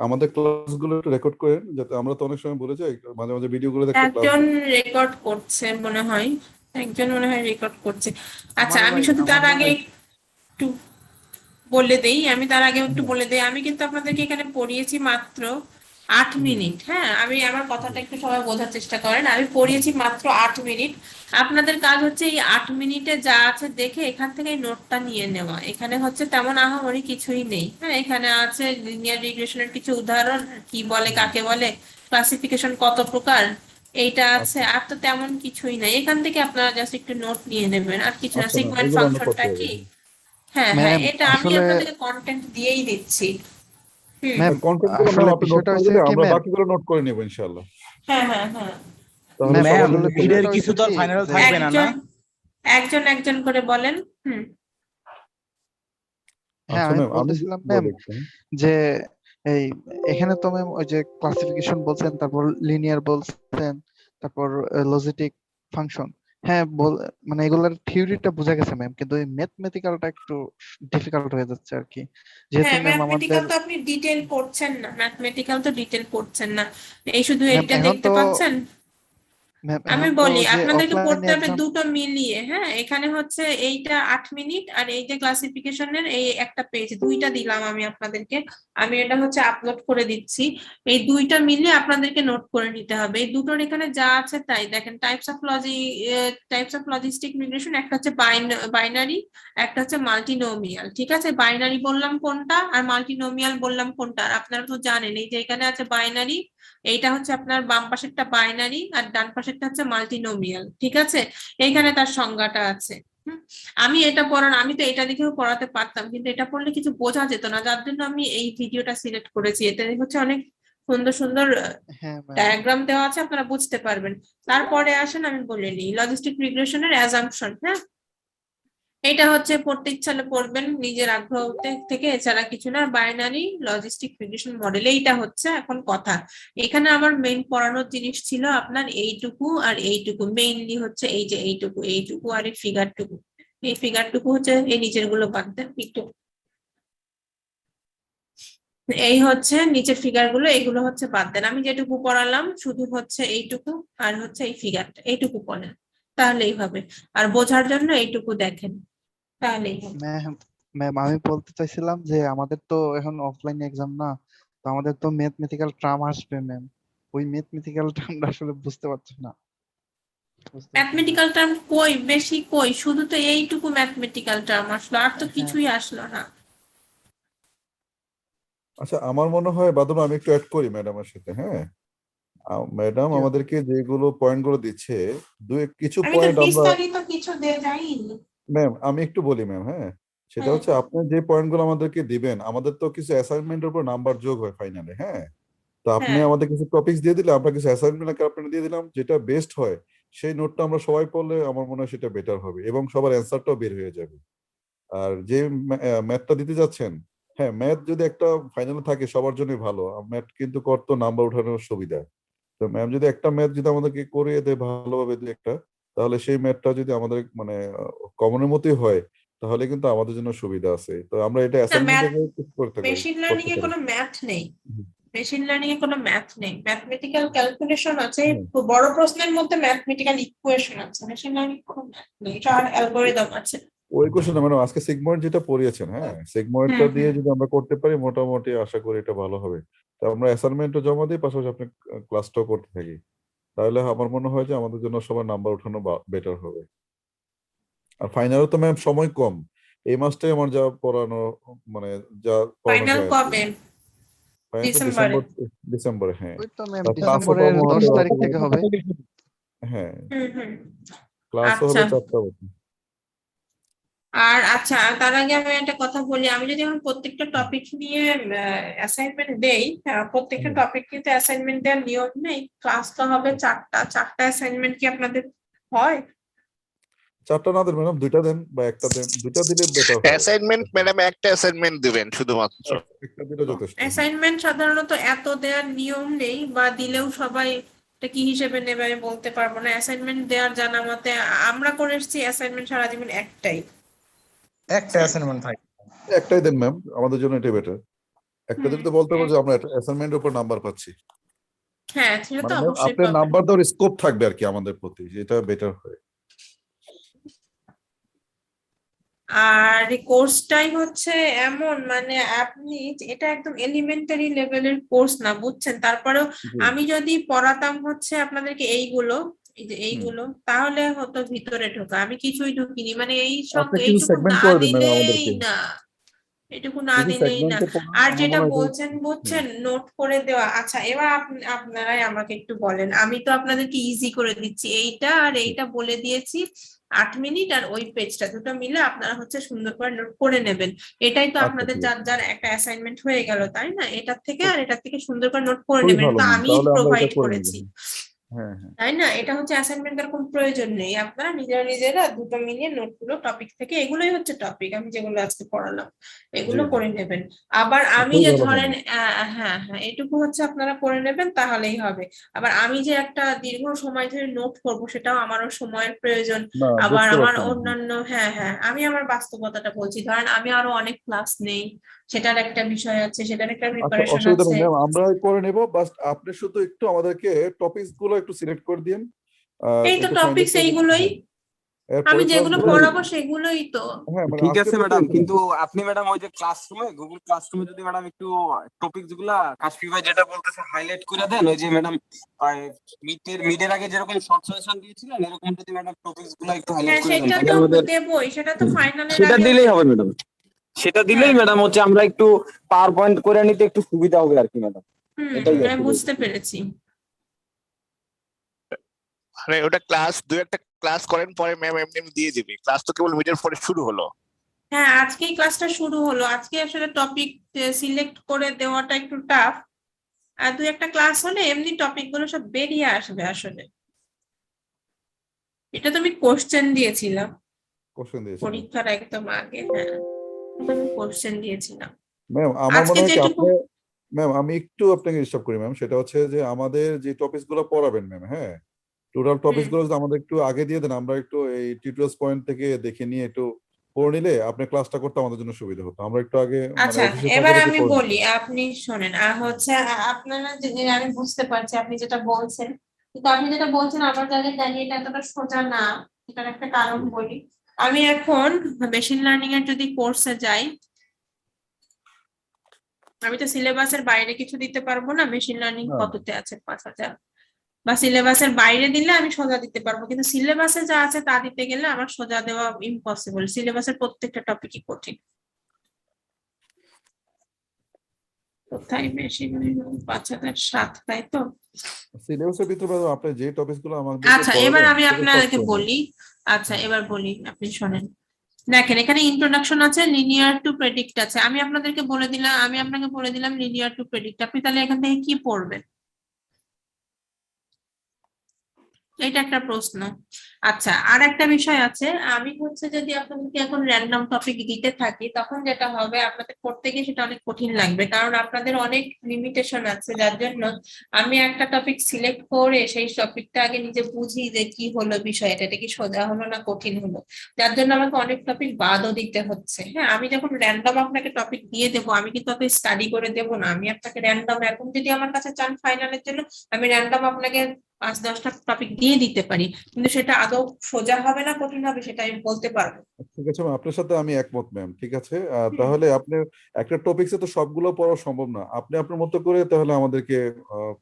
আমাদের ক্লাসগুলো একটু রেকর্ড করেন, যাতে আমরা তো অনেক সময় ভুলে যাই, মাঝে মাঝে ভিডিওগুলো দেখলে ক্লাস। একজন রেকর্ড করছে মনে হয়, একজন মনে হয় রেকর্ড করছে। আচ্ছা, আমার আমি ভাই শুধু আমার তার মনে আগে হয় একটু বলে দেই, আমি তার আগে একটু বলে দেই, আমি কিন্তু আপনাদেরকে এখানে পড়িয়েছি মাত্র 8 মিনিট। হ্যাঁ, আমি আমার কথাটা একটু সবাই বোঝার চেষ্টা করেন, আমি পড়িয়েছি মাত্র 8 মিনিট। আপনাদের কাজ হচ্ছে এই 8 মিনিটে যা আছে দেখে এখান থেকে এই নোটটা নিয়ে নেওয়া। এখানে হচ্ছে তেমন আহামরি কিছুই নেই। হ্যাঁ, এখানে আছে লিনিয়ার রিগ্রেশনের কিছু উদাহরণ, কি বলে কাকে বলে, ক্লাসিফিকেশন কত প্রকার, এইটা আছে, আচ্ছা আর তো তেমন কিছুই নাই। এখান থেকে আপনারা জাস্ট একটু নোট নিয়ে নেবেন, আর কিছু না। আচ্ছা ম্যাম, সিগময়েড এগুলো আমরা ফাংশনটা করতে হবে। কি, হ্যাঁ হ্যাঁ, ম্যাম এটা আমি আসলে আপনাদেরকে কন্টেন্ট দিয়েই দিচ্ছি। হুম, ম্যাম কন্টেন্ট গুলো ম্যাম আসলে আপনি নোট বিষয়টা করে হচ্ছে দিলে কি আমরা ম্যাম, বাকিগুলো নোট করে নেবো ইনশাআল্লাহ। হ্যাঁ হ্যাঁ হ্যাঁ। তাহলে ম্যাম সবার ম্যাম জন্য আসলে সুবিধা মিডের বিষয়টা হবে। কিছু হয়েছে তো আর কি ফাইনাল যে থাকবে না না? একজন একজন একজন করে বলেন। হুম, হ্যাঁ আচ্ছা আমি ম্যাম, আমি বলতেছিলাম ম্যাম বলি একটু। যে এই এখানে তো ম্যাম ওই যে ক্লাসিফিকেশন বলছেন, তারপর লিনিয়ার বলছেন, তারপর লজিটিক ফাংশন, হ্যাঁ মানে এগুলার থিওরিটা বোঝা গেছে ম্যাম, কিন্তু এই ম্যাথমেটিক্যালটা একটু ডিফিকাল্ট হয়ে যাচ্ছে আর কি, যেহেতু হ্যাঁ, ম্যাম আমাদের ম্যাথমেটিক্যাল তো আপনি ডিটেল পড়ছেন না, ম্যাথমেটিক্যাল তো ডিটেল পড়ছেন না, এই শুধু ম্যাম এইটা এখন দেখতে তো পাচ্ছেন। ম্যাম আমি এখন তো বলি যে আপনাদেরকে অফলাইনে পড়তে হবে এক্সাম, দুটো মিলিয়ে। হ্যাঁ, এখানে হচ্ছে এইটা 8 মিনিট, আর এই যে ক্লাসিফিকেশনের এই একটা পেজ, দুইটা দিলাম আমি আপনাদেরকে। আমি এটা হচ্ছে আপলোড করে দিচ্ছি। এই দুইটা মিলিয়ে আপনাদেরকে নোট করে নিতে হবে। এই দুটোর এখানে যা আছে তাই দেখেন। টাইপস অফ লজিস্টিক রিগ্রেশন, একটা হচ্ছে বাইনারি, একটা হচ্ছে মাল্টিনোমিয়াল। ঠিক আছে, বাইনারি বললাম কোনটা আর মাল্টিনোমিয়াল বললাম কোনটা। আর আপনারা তো জানেন এই যে এখানে আছে বাইনারি, এইটা হচ্ছে আপনার বাম পাশেরটা বাইনারি আর ডান পাশেরটা হচ্ছে মাল্টিনোমিয়াল। ঠিক আছে, এইখানে তার সংজ্ঞাটা আছে। হুম, আমি তো এটা দেখেও পড়াতে পারতাম, কিন্তু এটা পড়লে কিছু বোঝা যেত না, যার জন্য আমি এই ভিডিওটা সিলেক্ট করেছি। এতে হচ্ছে অনেক সুন্দর সুন্দর হ্যাঁ ম্যাম ডায়াগ্রাম দেওয়া আছে, আপনারা বুঝতে পারবেন। তারপরে আসেন আমি বলে নিই লজিস্টিক রিগ্রেশনের অ্যাজাম্পশন। হ্যাঁ, এটা হচ্ছে পড়তে ইচ্ছালে পড়বেন নিজের আগ্রহ থেকে, এছাড়া কিছু না। বাইনারি লজিস্টিক রিগ্রেশন মডেল, এইটা হচ্ছে এখন কথা। এখানে আমার মেইন পড়ানোর জিনিস ছিল আপনার এইটুকু আর এইটুকু, মেইনলি হচ্ছে এই যে এইটুকু এইটুকু আর এই ফিগারটুকু। এই ফিগারটুকু হচ্ছে এই নিচের গুলো বাদ দেন একটু, এই হচ্ছে নিচের ফিগার গুলো, এগুলো হচ্ছে বাদ দেন। আমি যেটুকু পড়ালাম শুধু হচ্ছে এইটুকু আর হচ্ছে এই ফিগারটা, এইটুকু পড়েন তাহলেই হবে। আর বোঝার জন্য এইটুকু দেখেন তাহলেই হবে। ম্যাম ম্যাম আমি বলতে চাইছিলাম যে আমাদের তো এখন অফলাইন এক্সাম না, তো আমাদের তো ম্যাথমেটিক্যাল টার্ম আসবে ম্যাম, ওই ম্যাথমেটিক্যাল টার্মটা আসলে বুঝতে পারছি না, বুঝতে পারছেন না? ম্যাথমেটিক্যাল টার্ম কই বেশি, কই শুধু তো এইটুকু ম্যাথমেটিক্যাল টার্ম আসলো, আর তো হ্যাঁ কিছুই আসলো না। আচ্ছা আমার মনে হয় বাদল আমি একটু অ্যাড করি ম্যাডামের সাথে। হ্যাঁ ম্যাডাম কি হবে? আমাদেরকে যেগুলো পয়েন্ট গুলো দিচ্ছে, কিছু আমি তো পয়েন্ট আমরা, বিস্তারিত কিছু দিয়ে যাইনি। ম্যাম আমি একটু বলি ম্যাম। হ্যাঁ সেটা হ্যাঁ হচ্ছে আপনি যে পয়েন্ট গুলো আমাদেরকে দিবেন, আমাদের তো কিছু অ্যাসাইনমেন্টের উপর নাম্বার যোগ হয় ফাইনালে। হ্যাঁ, তো আপনি হ্যাঁ, আমাদের কিছু টপিকস দিয়ে দিলে, আমরা কিছু অ্যাসাইনমেন্ট আপনাকে দিয়ে দিলাম, যেটা বেস্ট হয় সেই নোটটা আমরা সবাই পড়লে আমার মনে হয় সেটা বেটার হবে এবং সবার অ্যান্সারটাও বের হয়ে যাবে। আর যে ম্যাথটা দিতে যাচ্ছেন, হ্যাঁ ম্যাথ যদি একটা ফাইনালে থাকে সবার জন্য ভালো। ম্যাথ কিন্তু করতো নাম্বার উঠানোর সুবিধা। তো ম্যাম যদি একটা ম্যাথ যদি আমাদেরকে করিয়ে দেয় ভালোভাবে দুই একটা, তাহলে সেই ম্যাথটা যদি আমাদের মানে কমনের মতোই হয়, তাহলে কিন্তু আমাদের জন্য সুবিধা আছে। তো আমরা এটা না, অ্যাসাইনমেন্টে করতে পারি মেশিন লার্নিং করতে এ পারি। কোনো ম্যাথ নেই। হুম, মেশিন লার্নিং এ কোনো ম্যাথ নেই, ম্যাথমেটিক্যাল ক্যালকুলেশন আছে। হুম। বড় প্রশ্নের মধ্যে ম্যাথমেটিক্যাল ইকুয়েশন আছে, মেশিন লার্নিং কোনো ম্যাথ নেই, এটা আর অ্যালগরিদম আছে। ওই কোশ্চেন ম্যাডাম আজকে সিগময়েড যেটা পড়িয়েছেন, হ্যাঁ সিগময়েডটা হুম দিয়ে হুম। যদি আমরা করতে পারি মোটামুটি আশা করি এটা ভালো হবে। তো আমরা অ্যাসাইনমেন্টও জমা দিই, পাশাপাশি আপনি ক্লাসটাও করতে থাকি, তাহলে আমার মনে হয় যে আমাদের জন্য সবার নাম্বার উঠানো বেটার হবে। আর ফাইনালও তো ম্যাম সময় কম, এই মাসটাই আমার যা পড়ানো মানে যা পড়ানো ফাইনাল যায় আর কি। কবে? ফাইনাল তো ডিসেম্বরে? ডিসেম্বরে। হ্যাঁ ওই তো ম্যাম তার ক্লাসও ডিসেম্বরের পাবো হচ্ছে 10 তারিখ থেকে হবে। হ্যাঁ হুম হুম। ক্লাসও আচ্ছা, হবে 4টা অবধি। আর আচ্ছা তার আগে আমি একটা কথা বলি, আমি যদি এখন প্রত্যেকটা টপিক নিয়ে অ্যাসাইনমেন্ট দেই, প্রত্যেকটা হুম। টপিক নিয়ে অ্যাসাইনমেন্ট দেওয়ার নিয়ম নেই। ক্লাস তো হবে চারটা অ্যাসাইনমেন্ট কি আপনাদের হয়? 4টা না দেন ম্যাডাম, 2টা দেন বা একটা দেন, 2টা দিলে বেটার হয়। অ্যাসাইনমেন্ট ম্যাডাম একটা অ্যাসাইনমেন্ট দিবেন শুধুমাত্র। একটা দিলে যথেষ্ট। অ্যাসাইনমেন্ট সাধারণত এত দেওয়ার নিয়ম নেই, বা দিলেও সবাই এটা কি হিসেবে নেবে আমি বলতে পারবো না। অ্যাসাইনমেন্ট দেওয়ার জানা মতে আমরা করে এসেছি অ্যাসাইনমেন্ট সারা জীবন একটাই। একটা অ্যাসাইনমেন্ট থাকে। একটাই দেন ম্যাম, আমাদের জন্য এটা বেটার। একটা হুম, দিলে তো বলতে পারবো যে আমরা অ্যাসাইনমেন্টের উপর নাম্বার পাচ্ছি, হ্যাঁ সেটা তো মানে ম্যাম অবশ্যই আপনার পাবেন। নাম্বার দেওয়ার স্কোপ থাকবে আর কি আমাদের প্রতি, যেটা বেটার হয়। আর কোর্সটাই হচ্ছে এমন মানে আপনি এটা একদম এলিমেন্টারি লেভেলের কোর্স না, বুঝছেন? তারপরেও জি। আমি যদি পড়াতাম হচ্ছে আপনাদেরকে এইগুলো, এই যে হুম। এইগুলো, তাহলে হতো ভিতরে ঢোকা। আমি কিছুই ঢুকিনি, মানে আপনি কিছু এইটুকু সেগমেন্ট না করে দিন ম্যাম দিলেই আমাদেরকে, না, এটুকু না যদি দিলেই না। সেগমেন্টে পড়ান আর আমার যেটা মনে হয় এটা বলছেন বুঝছেন, নোট করে দেওয়া। আচ্ছা, এবার আপনারাই আমাকে একটু বলেন, আমি তো আপনাদেরকে ইজি করে দিচ্ছি, এইটা আর এইটা বলে দিয়েছি 8 মিনিট, আর ওই পেজটা দুটো মিলে আপনারা হচ্ছে সুন্দর করে নোট করে নেবেন। এটাই তো আচ্ছা আপনাদের ঠিক যার আছে, যার একটা অ্যাসাইনমেন্ট হয়ে গেল, তাই না? এটার থেকে খুব আর এটার থেকে সুন্দর করে নোট করে খুবই নেবেন, ভালো তো ম্যাম, আমি তাহলে আমরা এটা প্রোভাইড করে নেব। করেছি, হ্যাঁ হ্যাঁ তাই না? এটা হচ্ছে অ্যাসাইনমেন্টের কোনো প্রয়োজন নেই, আপনারা নিজেরা নিজেরা দুটো মিলিয়ে নোটগুলো টপিক থেকে, এগুলোই হচ্ছে টপিক আমি যেগুলো আজকে পড়ালাম, জি এগুলো জি, করে নেবেন। আবার আমি খুবই যে ভালো ধরেন হবে। হ্যাঁ হ্যাঁ, এটুকু হচ্ছে আপনারা করে নেবেন তাহলেই হবে। আবার আমি যে একটা দীর্ঘ সময় ধরে নোট করবো, সেটাও আমারও সময়ের প্রয়োজন। না আবার বুঝতে আমার পারছি ম্যাম। অন্যান্য, হ্যাঁ হ্যাঁ, আমি আমার বাস্তবতাটা বলছি, ধরেন আমি আরো অনেক ক্লাস নেই, সেটার একটা বিষয় আছে, সেটার একটা আচ্ছা প্রিপারেশন অসুবিধা আছে। নেই ম্যাম, আমরা করে নেব, বাস আপনি শুধু একটু আমাদেরকে টপিকস গুলো একটু সিলেক্ট করে দিন, এই তো একটু কাইন্ডলি টপিকস করে দিন। এইগুলোই, হ্যাঁ, আমি এরপরের যেগুলো ক্লাসগুলো পড়াবো সেগুলোই তো। হ্যাঁ মানে ঠিক আজকে আছে তো ম্যাডাম, পেয়েছিলাম। কিন্তু আপনি ম্যাডাম ওই যে ক্লাসরুমে গুগল ক্লাসরুমে যদি ম্যাডাম একটু টপিক গুলা কাশফি ভাই যেটা বলতেছে হাইলাইট করে দেন, ওই যে ম্যাডাম মিডের আগে যেরকম শর্ট সাজেশন দিয়েছিলেন এরকম যদি ম্যাডাম টপিকস গুলা একটু হাইলাইট হ্যাঁ, করে দেন সেটা তাহলে তো আমাদের দেবই, সেটা তো ফাইনালের সেটা আগেও দিলেই দেব। হবে ম্যাডাম, সেটা দিলেই হ্যাঁ, ম্যাডাম হচ্ছে আমরা একটু পাওয়ার পয়েন্ট করে নিতে একটু সুবিধা হবে আর কি ম্যাডাম, এটাই আর আমি কি বুঝতে বলছি। পেরেছি। মানে ওটা ক্লাস, দুই একটা ক্লাস করেন পরে ম্যাম এমনি এমনি দিয়ে দিবে, ক্লাস তো কেবল মিডের পরে শুরু হলো। হ্যাঁ, আজকেই ক্লাসটা শুরু হলো, আজকে আসলে টপিক সিলেক্ট করে দেওয়াটা একটু টাফ। আর দুই একটা ক্লাস হলে এমনি টপিক গুলো সব বেরিয়ে আসবে আসলে। এটা তো আমি কোশ্চেন দিয়েছিলাম কোশ্চেন দিয়েছিলাম পরীক্ষার একদম আগে, হ্যাঁ, এটা আমি কোশ্চেন দিয়েছিলাম। ম্যাম, আমার আজকে মনে হয় কি যেটুকু, আপনি ম্যাম, আমি একটু আপনাকে ডিস্টার্ব করি ম্যাম, সেটা হচ্ছে যে আমাদের যে টপিকস গুলো পড়াবেন ম্যাম, হ্যাঁ টোটাল টপিকস গুলো যদি আমাদের একটু আগে দিয়ে দেন, আমরা একটু এই টিউটোরিয়ালস পয়েন্ট থেকে দেখে নিয়ে একটু পড়ে নিলে আপনি ক্লাসটা করতে আমাদের জন্য সুবিধা হতো, আমরা একটু আগে মানে আচ্ছা অফিসে ফাঁকে এবার রেখে আমি পড়ে বলি, নিতাম। আপনি শোনেন, হচ্ছে আপনারা যে আমি বুঝতে পারছি আপনি যেটা বলছেন, কিন্তু আপনি যেটা বলছেন আমার জায়গায় জানি এটা এতটা সোজা না, এটার একটা কারণ বলি। আমি এখন মেশিন লার্নিং এর যদি কোর্সে যাই, আমি তো সিলেবাসের বাইরে কিছু দিতে পারবো না। মেশিন লার্নিং না কততে আছে, 5,000, বা সিলেবাসের বাইরে দিলে আমি সোজা দিতে পারবো, কিন্তু সিলেবাসে যা আছে তা দিতে গেলে আমার সোজা দেওয়া ইম্পসিবল, সিলেবাসের প্রত্যেকটা টপিকই কঠিন। কোথায় মেশিন লার্নিং 5,007, তাই তো? সিলেবাসের ভিতরে আপনি যে টপিকস গুলো আমাদেরকে আচ্ছা, এবার পড়াবেন আমি সেটা সব আপনাকে করে নেবেন। বলি। আচ্ছা, এবার বলি, আপনি শোনেন। দেখেন, এখানে ইন্ট্রোডাকশন আছে, লিনিয়ার টু প্রেডিক্ট আছে। আমি আপনাকে বলে দিলাম লিনিয়ার টু প্রেডিক্ট, আপনি তাহলে এখান থেকে কি পড়বেন? এটা একটা প্রশ্ন। আচ্ছা, আর একটা বিষয় আছে, আমি হচ্ছে যদি আপনাদেরকে এখন র্যান্ডম টপিক দিতে থাকি, তখন যেটা হবে আপনাদের পড়তে গিয়ে সেটা অনেক কঠিন লাগবে, কারণ আপনাদের অনেক লিমিটেশন আছে, যার জন্য আমি একটা টপিক সিলেক্ট করে সেই টপিকটা আগে নিজে বুঝি যে কি হলো বিষয়টা, এটা কি সোজা হলো না কঠিন হলো, যার জন্য আমাকে অনেক টপিক বাদও দিতে হচ্ছে। হ্যাঁ, আমি যখন র্যান্ডম আপনাকে টপিক দিয়ে দেবো, আমি কিন্তু অত স্টাডি করে দেবো না, আমি আপনাকে র্যান্ডম, এখন যদি আমার কাছে চান ফাইনালের জন্য, আমি র্যান্ডম আপনাকে 5-10টা টপিক দিয়ে দিতে পারি, কিন্তু সেটা আদৌ সোজা হবে না কঠিন হবে সেটা আমি বলতে পারবো না। ঠিক আছে ম্যাম, আপনার সাথে আমি একমত ম্যাম, ঠিক আছে। তাহলে আপনি একটা টপিকসে তো সবগুলো পড়া সম্ভব না, আপনি আপনার মতো করে তাহলে আমাদেরকে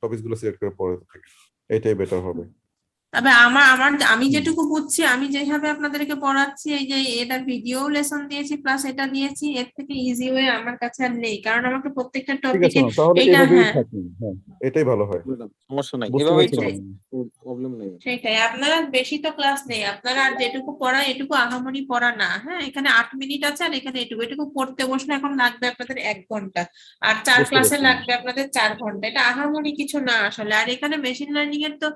টপিকস গুলো সিলেক্ট করে পড়ে থাকেন, এটাই বেটার হবে। তবে আমি যেটুকু বুঝছি, আমি যেভাবে আপনাদেরকে পড়াচ্ছি, এই যে এটা ভিডিও লেসন দিয়েছি প্লাস এটা দিয়েছি, এর থেকে ইজি ওয়ে আমার কাছে আর নেই, কারণ আমাকে প্রত্যেকটা ঠিক আছে টপিকে ম্যাম, তাহলে এইটা, এভাবেই হ্যাঁ থাকুন, হ্যাঁ এটাই ভালো হয়। ম্যাডাম সমস্যা নাই, বুঝতে এভাবেই পারছেন সেটাই ম্যাম? প্রবলেম নেই। সেটাই আপনারা বেশি তো ক্লাস নেই, আপনারা আর যেটুকু পড়া এটুকু আহামরি পড়া না। হ্যাঁ, এখানে 8 মিনিট আছে, আর এখানে এটুকু পড়তে বসলে এখন লাগবে আপনাদের 1 ঘন্টা, আর 4 বুঝতে ক্লাসে পারছি ম্যাম। লাগবে আপনাদের 4 ঘন্টা, এটা আহামরি কিছু না আসলে। আর এখানে মেশিন লার্নিং এর তো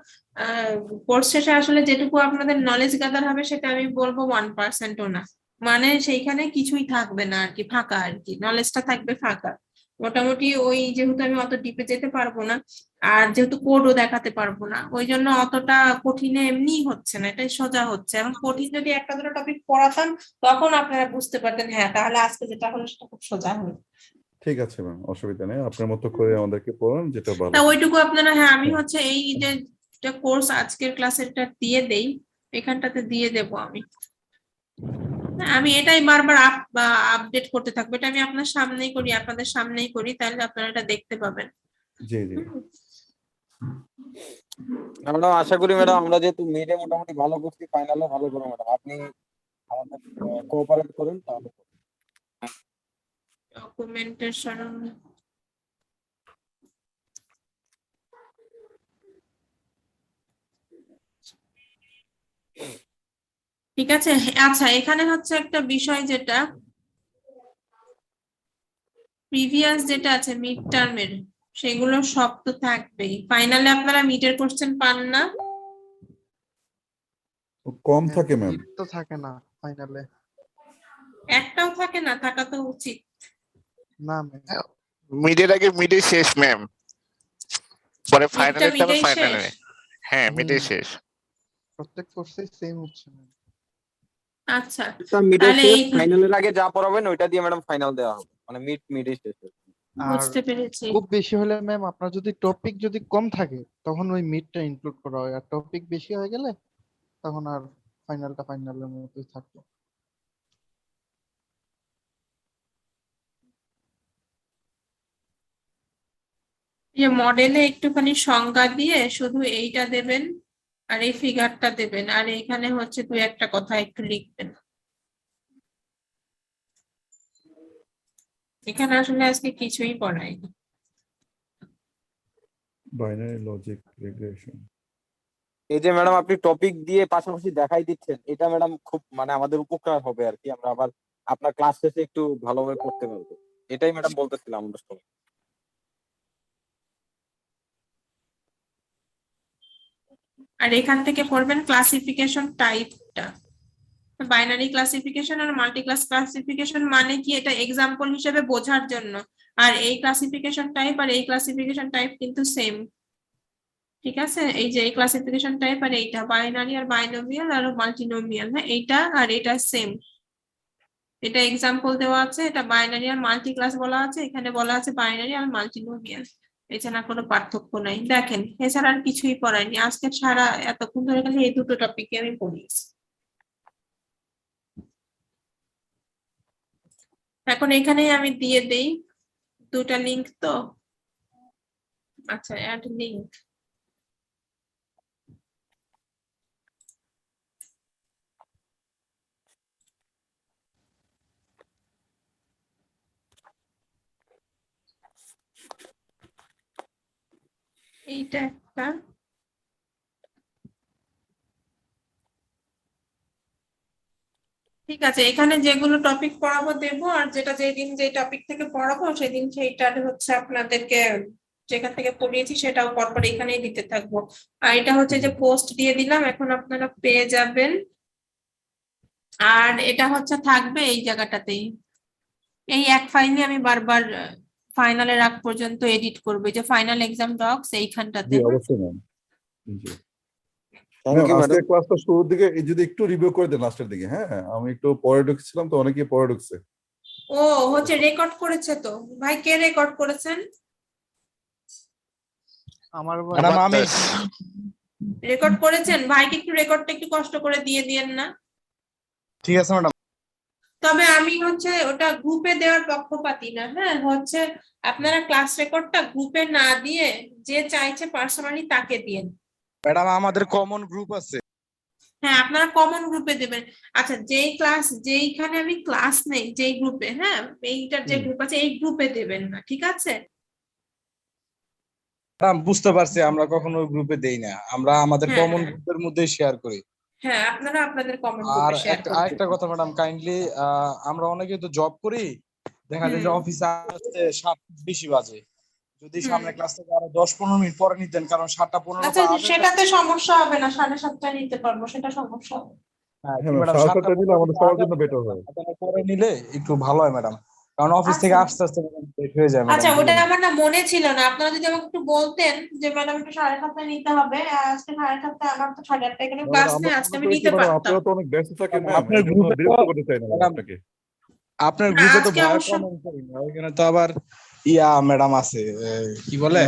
কোর্স শেষে আসলে যেটুকু আপনাদের নলেজ গ্যাদার হবে সেটা আমি বলবো 1%ও না, মানে সেইখানে কিছুই থাকবে না আর কি, ফাঁকা আর কি, নলেজটা থাকবে ফাঁকা মোটামুটি। ওই যেহেতু আমি অত ডিপে যেতে পারবো না, আর যেহেতু কোডও দেখাতে পারবো না, ওই জন্য অতটা কঠিনে এমনি হচ্ছে না, এটাই সোজা হচ্ছে। এবং কঠিন যদি একটা দুটো টপিক পড়াতাম, তখন আপনারা বুঝতে পারতেন, হ্যাঁ তাহলে আজকে যেটা হলো সেটা খুব সোজা হলো। ঠিক আছে ম্যাম, অসুবিধা নেই, আপনার মতো করে আমাদেরকে পড়ান যেটা ভালো তা হয়। ওইটুকু আপনারা, হ্যাঁ আমি হচ্ছে এই যে কোর্স আজকের ক্লাসেরটা দিয়ে দেই, এখানটাতে দিয়ে দেবো আমি। আমি এটাই বারবার আপডেট করতে থাকবো, এটা আমি আপনার সামনেই করি, আপনাদের সামনেই করি, তাহলে আপনারা এটা দেখতে পাবেন। জি জি। ম্যাডাম আশা করি ম্যাডাম আমরা যেহেতু মিডে মোটামুটি ভালো করছি, ফাইনালে ভালো করবো ম্যাডাম, আপনি আমাদের কোঅপারেট করেন তাহলে। ডকুমেন্টেশন ঠিক আছে। আচ্ছা, এখানে হচ্ছে একটা বিষয় যেটা প্রিভিয়াস যেটা আছে মিড টার্মের, সেগুলো সব তো থাকবেই। ফাইনালে আপনারা মিডের কোশ্চেন পান না? কম থাকে ম্যাম। তো থাকে না ফাইনালে। একটাও থাকে না? থাকা তো উচিত। না ম্যাম, মিডের আগে মিডে শেষ ম্যাম, পরে ফাইনালে মিডেই ফাইনালে। শেষ? হ্যাঁ মিডে শেষ। প্রত্যেক কোর্সে সেম হচ্ছে না। আচ্ছা, মিডে তাহলে শেষ, এই ফাইনালের আগে যা পড়াবেন ওইটা দিয়ে ম্যাডাম ফাইনাল দেওয়া হবে, মানে মিডে শেষ। আর বুঝতে পেরেছি। খুব বেশি হলে ম্যাম আপনার যদি টপিক যদি কম থাকে তখন ওই মিডটা ইনক্লুড করা হয়, আর টপিক বেশি হয়ে গেলে তখন আর ফাইনালটা ফাইনালের মতোই থাকবে। যে মডেলে একটুখানি সংজ্ঞা দিয়ে শুধু এইটা দেবেন আর এই ফিগারটা দেবেন, আর এখানে হচ্ছে দুই একটা কথা একটু লিখবেন। এখানে আসলে আজকে কিছুই পড়ায়নি। Binary logic regression. এই যে ম্যাডাম আপনি টপিক দিয়ে পাশাপাশি দেখাই দিচ্ছেন, এটা ম্যাডাম খুব মানে আমাদের উপকার হবে আর কি, আমরা আবার আপনার ক্লাস শেষে একটু ভালোভাবে করতে পারবো, এটাই ম্যাডাম বলতেছিলাম আমরা সবাই। আর এখান থেকে পড়বেন ক্লাসিফিকেশন টাইপটা। বাইনারি ক্লাসিফিকেশন আর মাল্টি ক্লাস ক্লাসিফিকেশন মানে কি, এটা এক্সাম্পল হিসেবে বোঝার জন্য। আর এই ক্লাসিফিকেশন টাইপ আর এই ক্লাসিফিকেশন টাইপ কিন্তু সেম, ঠিক আছে? এই যে এই ক্লাসিফিকেশন টাইপ আর এইটা বাইনারি আর বাইনোমিয়াল আর মাল্টিনোমিয়াল, হ্যাঁ এইটা আর এটা সেম। এটা এক্সাম্পল দেওয়া আছে, এটা বাইনারি আর মাল্টি ক্লাস বলা আছে, এখানে বলা আছে বাইনারি আর মাল্টিনোমিয়াল। এছাড়া কোনো পার্থক্য নাই। দেখেন, এছাড়া আর কিছুই পড়ায়নি আজকে, সারা এতক্ষণ ধরে খালি এই দুটো টপিকে আমি পড়িয়েছি। এখন এখানেই আমি দিয়ে দেই দুটা লিংক তো। আচ্ছা, অ্যাড লিংক। এইটা একটা, ঠিক আছে। এখানে যেগুলো টপিক পড়াবো দেবো, আর যেটা যেদিন যে টপিক থেকে পড়াবো সেদিন সেইটার হচ্ছে আপনাদেরকে যেখান থেকে পড়িয়েছি সেটাও পরপর এখানেই দিতে থাকবো। আর এটা হচ্ছে যে পোস্ট দিয়ে দিলাম, এখন আপনারা পেয়ে যাবেন। আর এটা হচ্ছে থাকবে এই জায়গাটাতেই, এই এক ফাইলে আমি বারবার ফাইনালের আগ পর্যন্ত এডিট করবো, এই যে ফাইনাল এক্সাম ডক্স এইখানটাতে। জি অবশ্যই ম্যাম। জি থ্যাংক ইউ আজকে ম্যাডাম। ক্লাসটা শুরুর দিকে যদি একটু রিভিউ করে দেন লাস্টের দিকে। হ্যাঁ আমি একটু পরে ঢুকছিলাম তো, অনেকেই পরে ঢুকছে। ও হচ্ছে রেকর্ড করেছে তো ভাই, কে রেকর্ড করেছেন? আমার ম্যাডাম আমি রেকর্ড করেছেন? ভাইকে একটু রেকর্ডটা একটু কষ্ট করে দিয়ে দিয়েন না। ঠিক আছে ম্যাডাম। তবে আমি হচ্ছে ওটা গ্রুপে দেওয়ার পক্ষপাতী না, হ্যাঁ হচ্ছে আপনারা ক্লাস রেকর্ডটা গ্রুপে না দিয়ে যে চাইছে পার্সোনালি তাকে দিয়েন। ম্যাডাম আমাদের কমন গ্রুপ আছে। হ্যাঁ, আপনারা কমন গ্রুপে দেবেন। আচ্ছা, যেই ক্লাস যেইখানে আমি ক্লাস নেই যেই গ্রুপে, হ্যাঁ এইটার যে গ্রুপ আছে এই গ্রুপে দেবেন না, ঠিক আছে? ম্যাডাম বুঝতে পারছি, আমরা কখনো ওই গ্রুপে দেই না, আমরা আমাদের হ্যাঁ, কমন হ্যাঁ। গ্রুপের মধ্যেই শেয়ার করি। হ্যাঁ, আপনারা আপনাদের কমন আর গ্রুপে শেয়ার করবেন। আরেকটা কথা ম্যাডাম, কাইন্ডলি আমরা অনেকে তো জব করি, দেখা যায় যে অফিসে আসতে 7:20 বাজে, যদি সামনে ক্লাস থেকে আরো 10-15 মিনিট পরে নিতেন, কারণ 7:15 আচ্ছা, তো আসে। সেটাতে সমস্যা হবে না, 7:30 নিতে পারবো, সেটা সমস্যা হবে। হ্যাঁ হ্যাঁ ম্যাডাম, 7:30 নিলে আমাদের সবার জন্য বেটার হয়। পরে নিলে একটু ভালো হয় ম্যাডাম, কারণ অফিস থেকে আস্তে আস্তে লেট হয়ে যায় আচ্ছা, ম্যাডাম। ওটা আমার না মনে ছিল না, আপনারা যদি আমাকে একটু বলতেন যে ম্যাডাম একটু 7:30 নিতে হবে, আজকে 7:30 আমার তো 8:30 এখানে ক্লাস নেই, আজকে আমি নিতে পারতাম। আপনারা তো অনেক ব্যস্ত থাকেন ম্যাম, আপনার এই জন্য গ্রুপে বিরক্ত করতে চাই না ম্যাডাম, আপনাকে। আপনার না, গ্রুপে তো আজকে ভয় অবশ্য কমেন্ট করি না, ওইখানে তো আবার ইয়া ম্যাডাম আছে কি বলে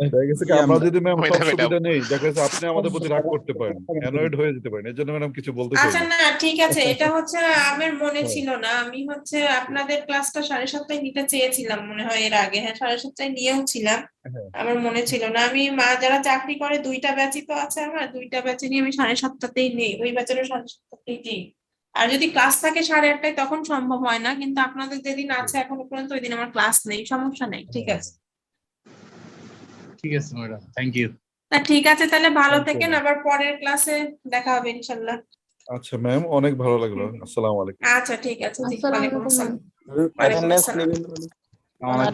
দেখা গেছে কি ইয়া, আমরা যদি ম্যাম ওইটা সব ম্যাডাম। সুবিধা নেই দেখা যাচ্ছে আপনি আমাদের প্রতি রাগ করতে পারেন, অ্যানয়েড হয়ে যেতে পারেন, এর জন্য ম্যাডাম কিছু বলতে চাই আচ্ছা না। না ঠিক আছে, এটা হচ্ছে আমার মনে হ্যাঁ। ছিল না, আমি হচ্ছে আপনাদের ক্লাসটা 7:30 নিতে চেয়েছিলাম মনে হয় এর আগে, হ্যাঁ 7:30 নিয়েও ছিলাম, হ্যাঁ। আমার মনে ছিল না। আমি যারা চাকরি করে 2টা ব্যাচই তো আছে আমার, 2টা ব্যাচে নিয়ে আমি 7:30 নেই, ওই ব্যাচেরও 7:30 নেই। আর যদি ক্লাস থাকে 8:30 তখন সম্ভব হয় না, কিন্তু আপনাদের যেদিন আছে এখনো পর্যন্ত ওই দিন আমার ক্লাস নেই, সমস্যা নেই, ঠিক আছে। ঠিক আছে ম্যাডাম, থ্যাংক ইউ। তা ঠিক আছে, তাহলে ভালো Thank you, থেকেন, ma'am. আবার পরের ক্লাসে দেখা হবে ইনশাল্লাহ। আচ্ছা ম্যাম, অনেক ভালো লাগলো। আসসালামু আলাইকুম। আচ্ছা ঠিক আছে, জি, আসসালামু ওয়ালাইকুম আলাইকুম আসসালাম। ম্যাম। ওয়ালাইকুম আসসালাম। আমার